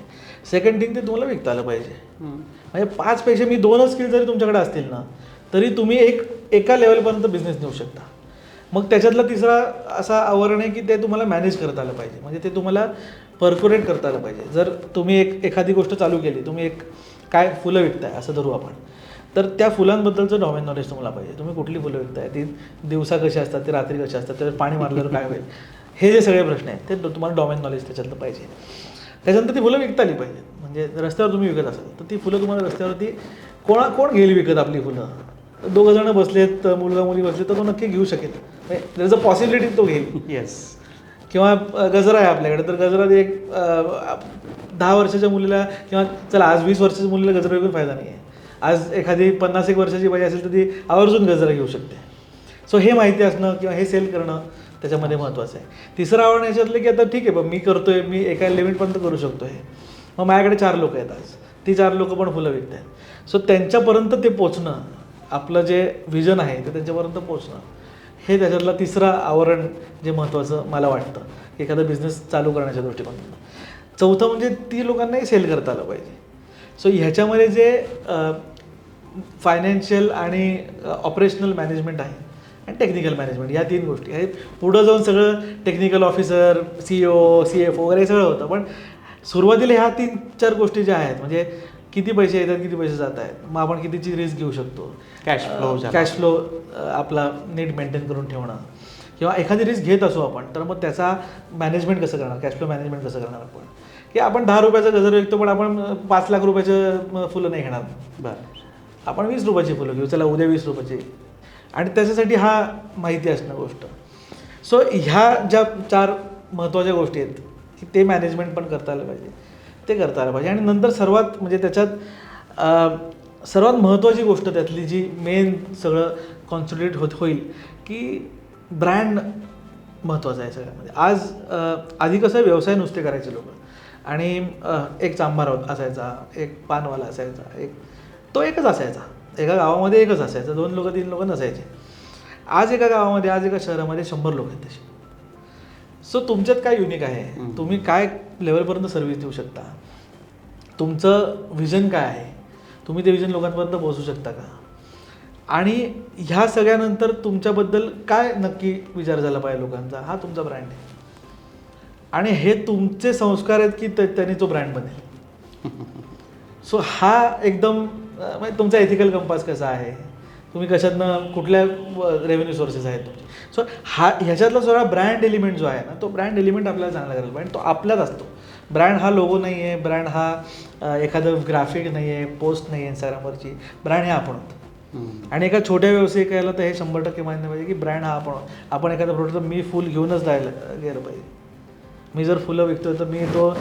सेकंड थिंग, ते तुम्हाला विकता आलं पाहिजे. म्हणजे 5 पैसे मी 2च स्किल जरी तुमच्याकडे असतील ना, तरी तुम्ही एका लेवलपर्यंत बिझनेस नेऊ शकता. मग त्याच्यातला तिसरा असा आवरण आहे की ते तुम्हाला मॅनेज करता आलं पाहिजे. म्हणजे ते तुम्हाला पर्क्युलेट करता आलं पाहिजे. जर तुम्ही एखादी गोष्ट चालू केली, तुम्ही काय फुलं विकताय असं धरू आपण, तर त्या फुलांबद्दलचं डॉमेन नॉलेज तुम्हाला पाहिजे. तुम्ही कुठली फुलं विकताय, ती दिवसा कशी असतात, ती रात्री कशी असतात, त्याच्यात पाणी मारल्यावर काय होईल, हे जे सगळे प्रश्न आहेत ते तुम्हाला डॉमेन नॉलेज त्याच्यातलं पाहिजे. त्याच्यानंतर ती फुलं विकता आली पाहिजे. म्हणजे रस्त्यावर तुम्ही विकत असाल तर ती फुलं तुम्हाला रस्त्यावरती कोण घेईल विकत आपली फुलं? 2 जण बसलेत, मुलगा मुली बसले, तर तो नक्की घेऊ शकेल. देयर इज अ पॉसिबिलिटी तो घेईल. येस. किंवा गजरा आहे आपल्याकडे, तर गजरात एक 10 वर्षाच्या मुलीला, किंवा चला आज 20 वर्षाच्या मुलीला गजरा विकून फायदा नाही आहे. आज एखादी 50-1 वर्षाची बाई असेल तर ती आवर्जून गजरा घेऊ शकते. सो हे माहिती असणं किंवा हे सेल करणं त्याच्यामध्ये महत्त्वाचं आहे. तिसरं आवड याच्यातलं की आता ठीक आहे बघ, मी करतोय, मी एका लिमिटपर्यंत करू शकतो हे. मग माझ्याकडे 4 लोक आहेत आज, ती 4 लोक पण फुलं विकत आहेत. सो त्यांच्यापर्यंत ते पोचणं, आपलं जे व्हिजन आहे ते त्यांच्यापर्यंत पोचणं, हे त्याच्यातलं तिसरं आवरण जे महत्त्वाचं मला वाटतं एखादा बिझनेस चालू करण्याच्या दृष्टिकोनातून. चौथं म्हणजे ती लोकांनाही सेल करता आलं पाहिजे. सो ह्याच्यामध्ये जे फायनान्शियल आणि ऑपरेशनल मॅनेजमेंट आहे आणि टेक्निकल मॅनेजमेंट, या 3 गोष्टी आहेत. पुढं जाऊन सगळं टेक्निकल ऑफिसर, CEO, CFO वगैरे सगळं होतं, पण सुरुवातीला ह्या 3-4 गोष्टी ज्या आहेत, म्हणजे किती पैसे येतात, किती पैसे जात आहेत, मग आपण कितीची रिस्क घेऊ शकतो, कॅश फ्लो आपला नीट मेंटेन करून ठेवणं, किंवा एखादी रिस्क घेत असू आपण, तर मग त्याचा मॅनेजमेंट कसं करणार, कॅश फ्लो मॅनेजमेंट कसं करणार आपण, की आपण 10 रुपयाचा गजर विकतो पण आपण 5 लाख रुपयाचं फुलं नाही घेणार. बरं, आपण 20 रुपयाची फुलं घेऊ, चला उद्या 20 रुपयाची. आणि त्याच्यासाठी हा माहिती असणं गोष्ट. सो ह्या ज्या 4 महत्त्वाच्या गोष्टी आहेत की ते मॅनेजमेंट पण करता आलं पाहिजे, ते करता आलं पाहिजे. आणि नंतर सर्वात म्हणजे त्याच्यात सर्वात महत्त्वाची गोष्ट त्यातली जी मेन सगळं कॉन्सन्ट्रेट होईल की ब्रँड महत्त्वाचं आहे सगळ्यामध्ये. आज आधी कसं व्यवसाय नुसते करायचे लोक, आणि एक चांभार असायचा, एक पानवाला असायचा, तो एकच असायचा, एका गावामध्ये एकच असायचं, 2 लोक 3 लोक नसायचे. आज एका गावामध्ये, आज एका शहरामध्ये 100 लोक आहेत तसे. सो तुमच्यात काय युनिक आहे, तुम्ही काय लेवलपर्यंत सर्व्हिस देऊ शकता, तुमचं व्हिजन काय आहे, तुम्ही ते व्हिजन लोकांपर्यंत पोहोचू शकता का, आणि ह्या सगळ्यानंतर तुमच्याबद्दल काय नक्की विचार झाला पाहिजे लोकांचा, हा तुमचा ब्रँड आहे. आणि हे तुमचे संस्कार आहेत की त्यांनी तो ब्रँड बनेल. सो हा एकदम म्हणजे तुमचा एथिकल कंपास कसा आहे, तुम्ही कशातनं कुठल्या रेव्हेन्यू सोर्सेस आहेत तुमचे. सो ह्याच्यातला सगळा ब्रँड एलिमेंट जो आहे ना, तो ब्रँड एलिमेंट आपल्याला चांगला करायला पाहिजे. तो आपल्यात असतो. ब्रँड हा लोगो नाही आहे, ब्रँड हा एखादं ग्राफिक नाही आहे, पोस्ट नाही आहे इंस्टाग्रामवरची. ब्रँड हे आपण होतं. आणि एका छोट्या व्यावसायिकाला तर हे 100% मान्य पाहिजे की ब्रँड हा आपण एखादा प्रोडक्ट मी फुल घेऊनच जायला गेलं पाहिजे. मी जर फुलं विकतोय तर मी तो,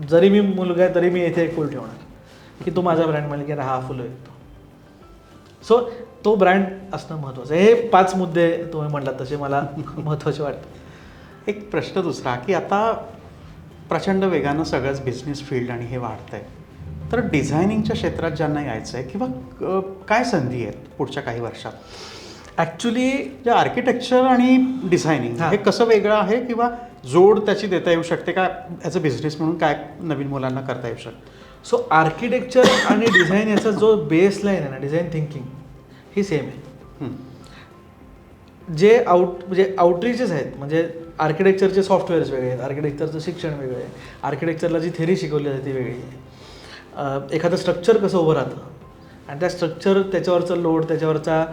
जरी मी मुलगा आहे तरी मी इथे एक फुल ठेवणार की तो माझा ब्रँड मालक आहे, हा फुलं विकतो. सो तो ब्रँड असणं महत्त्वाचं आहे. हे 5 मुद्दे तुम्ही म्हटलात तसे मला महत्त्वाचे वाटतात. एक प्रश्न दुसरा की आता प्रचंड वेगानं सगळंच बिझनेस फील्ड आणि हे वाढतं आहे, तर डिझायनिंगच्या क्षेत्रात ज्यांना यायचं आहे किंवा काय संधी आहेत पुढच्या काही वर्षात? ॲक्च्युली जे आर्किटेक्चर आणि डिझायनिंग हे कसं वेगळं आहे किंवा जोड त्याची देता येऊ शकते का, ॲज अ बिझनेस म्हणून काय नवीन मुलांना करता येऊ शकतं? सो आर्किटेक्चर आणि डिझाईन याचा जो बेस लाईन आहे ना, डिझाईन थिंकिंग ही सेम आहे. जे म्हणजे आउटरीचेस आहेत, म्हणजे आर्किटेक्चरचे सॉफ्टवेअर्स वेगळे आहेत, आर्किटेक्चरचं शिक्षण वेगळं आहे, आर्किटेक्चरला जी थेरी शिकवली जाते ती वेगळी आहे. एखादं स्ट्रक्चर कसं उभं राहतं आणि त्या स्ट्रक्चर, त्याच्यावरचं लोड, त्याच्यावरचा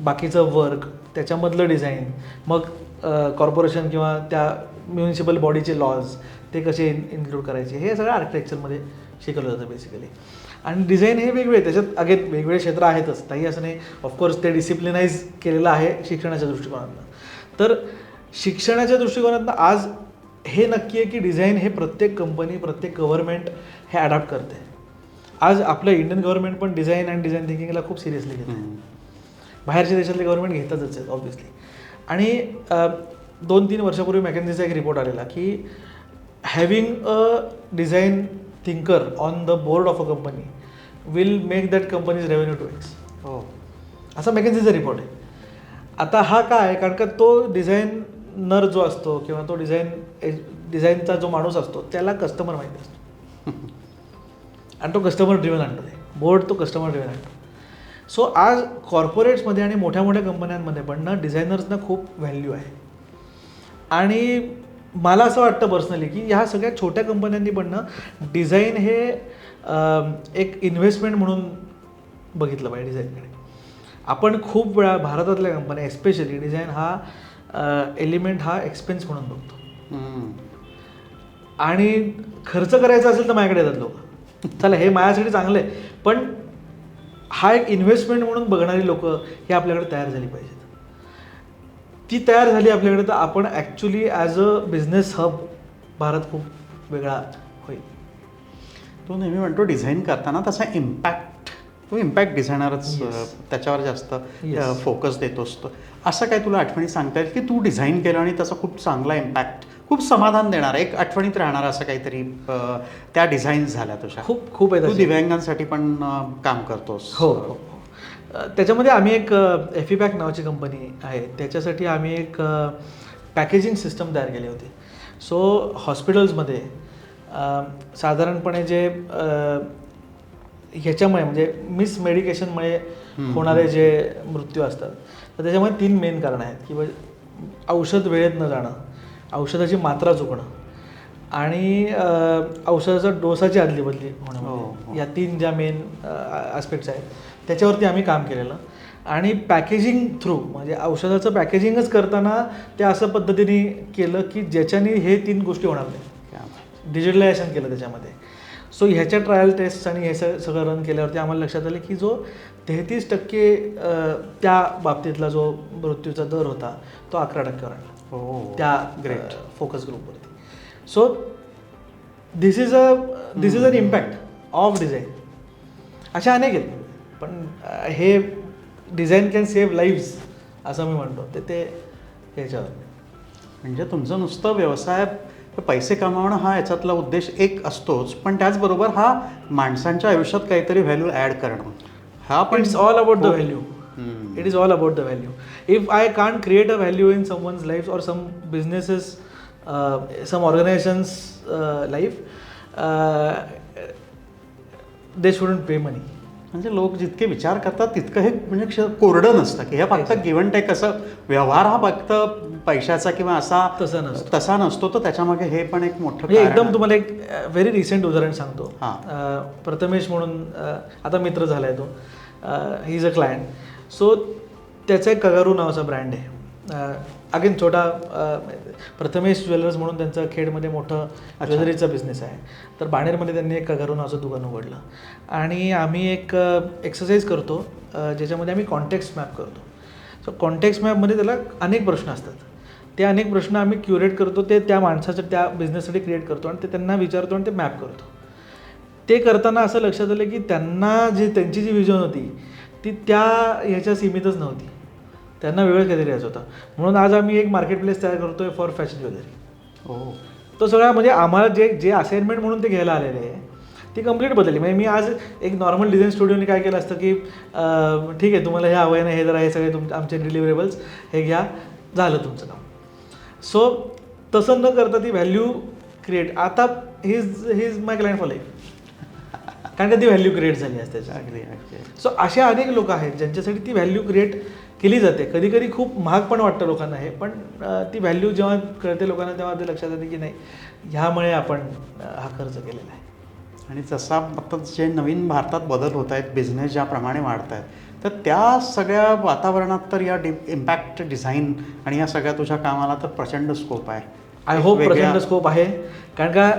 बाकीचं वर्क, त्याच्यामधलं डिझाईन, मग कॉर्पोरेशन किंवा त्या म्युनिसिपल बॉडीचे लॉज ते कसे इन्क्लूड करायचे, हे सगळं आर्किटेक्चरमध्ये शिकवलं जातं बेसिकली. आणि डिझाईन हे वेगळे, त्याच्यात अगेन वेगवेगळे क्षेत्र आहेतच, काही असं नाही. ऑफकोर्स ते डिसिप्लिनाइज केलेलं आहे शिक्षणाच्या दृष्टिकोनातनं. तर शिक्षणाच्या दृष्टिकोनातनं आज हे नक्की आहे की डिझाईन हे प्रत्येक कंपनी, प्रत्येक गव्हर्नमेंट हे अडॉप्ट करते. आज आपलं इंडियन गव्हर्नमेंट पण डिझाईन आणि डिझाईन थिंकिंगला खूप सिरियसली घेते. बाहेरच्या देशातले गव्हर्नमेंट घेतातच आहेत ऑब्व्हियसली. आणि 2-3 वर्षापूर्वी मॅकेन्झीचा एक रिपोर्ट आलेला की having a design thinker on the board of a company will make that companies revenue 2x. हो, असा मॅकेन्झीचा रिपोर्ट आहे. आता हा काय आहे, कारण का तो डिझायनर जो असतो किंवा तो डिझाईनचा जो माणूस असतो त्याला कस्टमर माहिती असतो आणि तो कस्टमर ड्रिव्हन आणतो. ते बोर्ड तो कस्टमर ड्रिव्हन आणतो. सो आज कॉर्पोरेट्समध्ये आणि मोठ्या मोठ्या कंपन्यांमध्ये पण ना डिझायनर्सना खूप व्हॅल्यू आहे. आणि मला असं वाटतं पर्सनली की ह्या सगळ्या छोट्या कंपन्यांनी पण ना डिझाईन हे एक इन्व्हेस्टमेंट म्हणून बघितलं पाहिजे डिझाईनकडे. आपण खूप वेळा भारतातल्या कंपन्या एस्पेशली डिझाईन हा एलिमेंट हा एक्सपेन्स म्हणून बघतो. आणि खर्च करायचा असेल तर माझ्याकडे येतात लोक, चला हे माझ्यासाठी चांगलं आहे, पण हा एक इन्व्हेस्टमेंट म्हणून बघणारी लोक हे आपल्याकडे तयार झाली पाहिजेत. ती तयार झाली आपल्याकडे तर आपण actually as a business hub Bharat खूप वेगळा होईल. तो नेहमी म्हणतो डिझाईन करताना तसा इम्पॅक्ट डिझायनरच त्याच्यावर जास्त फोकस देत असतो. असं काय तुला आठवणी सांगता येईल की तू डिझाईन केलं आणि त्याचा खूप चांगला इम्पॅक्ट, खूप समाधान देणार, एक आठवणीत राहणार असं काहीतरी त्या डिझाईन्स झाल्या तुझ्या? खूप आहे. तू दिव्यांगांसाठी पण काम करतोस? हो. त्याच्यामध्ये आम्ही एक एफिपॅक नावाची कंपनी आहे, त्याच्यासाठी आम्ही एक पॅकेजिंग सिस्टम तयार केली होती. सो हॉस्पिटल्समध्ये साधारणपणे जे ह्याच्यामुळे म्हणजे मिसमेडिकेशनमुळे होणारे जे मृत्यू असतात, तर त्याच्यामध्ये 3 मेन कारणं आहेत की औषध वेळेत न जाणं, औषधाची मात्रा चुकणं आणि औषधाचा डोसाची आदली बदली होणं. या 3 ज्या मेन ॲस्पेक्ट्स आहेत त्याच्यावरती आम्ही काम केलेलं. आणि पॅकेजिंग थ्रू म्हणजे औषधाचं पॅकेजिंगच करताना ते असं पद्धतीने केलं की ज्याच्याने हे 3 गोष्टी होणार नाही. डिजिटलायझेशन केलं त्याच्यामध्ये. सो ह्याच्या ट्रायल टेस्ट आणि हे सगळं रन केल्यावरती आम्हाला लक्षात आलं की जो 33% त्या बाबतीतला जो मृत्यूचा दर होता तो 11%वर आला त्या ग्रेट फोकस ग्रुपवरती. So this is an impact of design. अशा अनेक आहेत, पण हे डिझाईन कॅन सेव्ह लाईव्स असं मी म्हणतो. ते ह्याच्यावर म्हणजे तुमचं नुसतं व्यवसाय पैसे कमावणं हा याच्यातला उद्देश एक असतोच, पण त्याचबरोबर हा माणसांच्या आयुष्यात काहीतरी व्हॅल्यू ॲड करणं हा पण. It's all about the value. It is all about the value. If I can't create a value in someone's life और सम businesses, some organizations life, they shouldn't pay money. म्हणजे लोक जितके विचार करतात तितकं हे म्हणजे कोरडं नसतं की हे फक्त गिव्हन टेक असं व्यवहार हा फक्त पैशाचा किंवा असा तसा नसतो. तर त्याच्यामागे हे पण एक मोठं म्हणजे एकदम तुम्हाला एक व्हेरी रिसेंट उदाहरण सांगतो. हां. प्रथमेश म्हणून आता मित्र झाला आहे तो, he is a client. So त्याचा एक कगारू नावाचा ब्रँड आहे. अगेन छोटा प्रथमेश ज्वेलर्स म्हणून त्यांचं खेडमध्ये मोठं ज्वेलरीचा बिझनेस आहे. तर बाणेरमध्ये त्यांनी एक कगारू नावाचं दुकान उघडलं आणि आम्ही एक एक्सरसाइज करतो ज्याच्यामध्ये आम्ही कॉन्टेक्स्ट मॅप करतो. सो कॉन्टेक्स्ट मॅपमध्ये त्याला अनेक प्रश्न असतात. ते अनेक प्रश्न आम्ही क्युरेट करतो, ते त्या माणसाचं त्या बिझनेससाठी क्रिएट करतो आणि ते त्यांना विचारतो आणि ते मॅप करतो. ते करताना असं लक्षात आलं की त्यांना त्यांची जी विजन होती ती त्या ह्याच्या सीमितच नव्हती. त्यांना वेगळं काहीतरी यायचं होतं. म्हणून आज आम्ही एक मार्केट प्लेस तयार करतो आहे फॉर फॅशन ज्वेलरी. तो सगळा म्हणजे आम्हाला जे असाइनमेंट म्हणून ते घ्यायला आलेले आहे ती कंप्लीट बदलली. म्हणजे मी आज एक नॉर्मल डिझाईन स्टुडिओने काय केलं असतं की ठीक आहे तुम्हाला हे हवं आहे ना, हे जरा हे सगळे आमचे डिलिव्हरेबल्स हे घ्या, झालं तुमचं काम. सो तसं न करता ती व्हॅल्यू क्रिएट, आता ही माय क्लायंट फॉर लाईफ, कारण का ती व्हॅल्यू क्रिएट झाली असते त्याच्या. सो असे अनेक लोक आहेत ज्यांच्यासाठी ती व्हॅल्यू क्रिएट केली जाते. कधी कधी खूप महाग पण वाटतं लोकांना हे, पण ती व्हॅल्यू जेव्हा कळते लोकांना तेव्हा ते लक्षात येते की नाही, ह्यामुळे आपण हा खर्च केलेला आहे. आणि जसा आता जे नवीन भारतात बदल होत आहेत, बिझनेस ज्याप्रमाणे वाढत आहेत, तर त्या सगळ्या वातावरणात तर या इम्पॅक्ट डिझाईन आणि या सगळ्या तुझ्या कामाला तर प्रचंड स्कोप आहे. आय होप प्रचंड स्कोप आहे, कारण का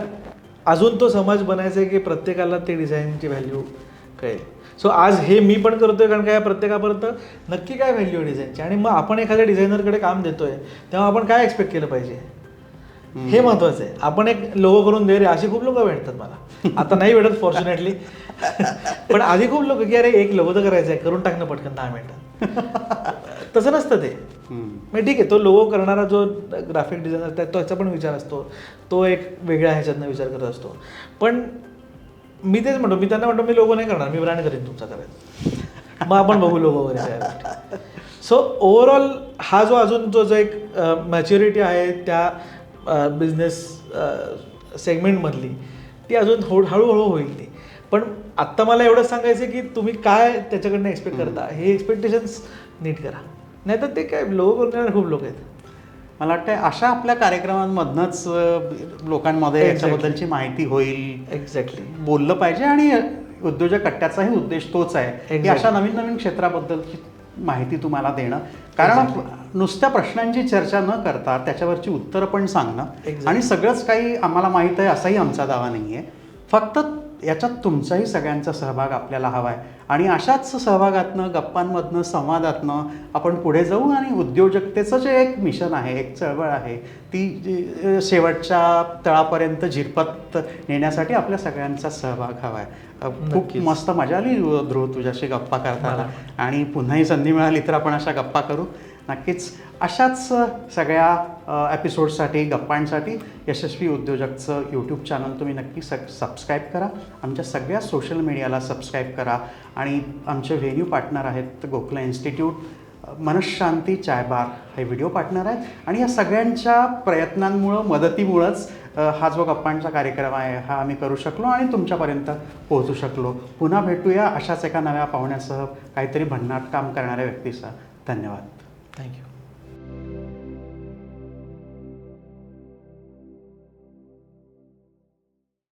अजून तो समाज बनायचा आहे की प्रत्येकाला ते डिझाईनची व्हॅल्यू कळेल. सो आज हे मी पण करतोय कारण का या प्रत्येकापर्यंत नक्की काय व्हॅल्यू आहे डिझाईनची, आणि मग आपण एखाद्या डिझायनरकडे काम देतोय तेव्हा आपण काय एक्सपेक्ट केलं पाहिजे हे महत्त्वाचं आहे. आपण एक लोगो करून दे रे अशी खूप लोक भेटतात मला. आता नाही भेटत फॉर्च्युनेटली, पण आधी खूप लोक की अरे एक लोगो तर करायचं आहे, करून टाकणं पटकन 10 मिनिटात. तसं नसतं ते. म्हणजे ठीक आहे, तो लोगो करणारा जो ग्राफिक डिझायनर त्याचा पण विचार असतो, तो एक वेगळ्या ह्याच्यातनं विचार करत असतो. पण मी तेच म्हणतो, मी त्यांना म्हणतो मी लोगो नाही करणार, मी ब्रँड करेन तुमचा करायचा, मग आपण बघू लोगो वगैरे. सो ओव्हरऑल हा जो अजून जो एक मॅच्युरिटी आहे त्या बिझनेस सेगमेंटमधली, ती अजून हळूहळू होईल ती. पण आत्ता मला एवढंच सांगायचं की तुम्ही काय त्याच्याकडनं एक्सपेक्ट करता हे एक्सपेक्टेशन्स नीट करा, नाही तर ते काय लोगो करणारे खूप लोक आहेत. मला वाटतं अशा आपल्या कार्यक्रमांमधनंच लोकांमध्ये याच्याबद्दलची माहिती होईल. एक्झॅक्टली बोललं पाहिजे, आणि उद्योजक कट्ट्याचाही उद्देश तोच आहे की अशा नवीन नवीन क्षेत्राबद्दलची माहिती तुम्हाला देणं. कारण नुसत्या प्रश्नांची चर्चा न करता त्याच्यावरची उत्तरं पण सांगणं, आणि सगळंच काही आम्हाला माहीत आहे असाही आमचा दावा नाही आहे. फक्त याच्यात तुमचाही सगळ्यांचा सहभाग आपल्याला हवा आहे, आणि अशाच सहभागातनं, गप्पांमधनं, संवादातनं आपण पुढे जाऊ. आणि उद्योजकतेचं जे एक मिशन आहे, एक चळवळ आहे, ती शेवटच्या तळापर्यंत झिरपत नेण्यासाठी आपल्या सगळ्यांचा सहभाग हवा आहे. खूप मस्त मजा आली ध्रुव तुझ्याशी गप्पा करताना, आणि पुन्हाही संधी मिळाली तर आपण अशा गप्पा करू नक्कीच. अशाच सगळ्या एपिसोडसाठी, गप्पांसाठी यशस्वी उद्योजकचं यूट्यूब चॅनल तुम्ही नक्की सबस्क्राईब करा. आमच्या सगळ्या सोशल मीडियाला सबस्क्राईब करा. आणि आमचे व्हेन्यू पार्टनर आहेत गोखला इन्स्टिट्यूट, मनशांती चाय बार हे व्हिडिओ पार्टनर आहेत. आणि या सगळ्यांच्या प्रयत्नांमुळं, मदतीमुळंच हा जो गप्पांचा कार्यक्रम आहे हा आम्ही करू शकलो आणि तुमच्यापर्यंत पोहोचू शकलो. पुन्हा भेटूया अशाच एका नव्या पाहुण्यासह, काहीतरी भन्नाट काम करणाऱ्या व्यक्तीसह. धन्यवाद. थँक्यू.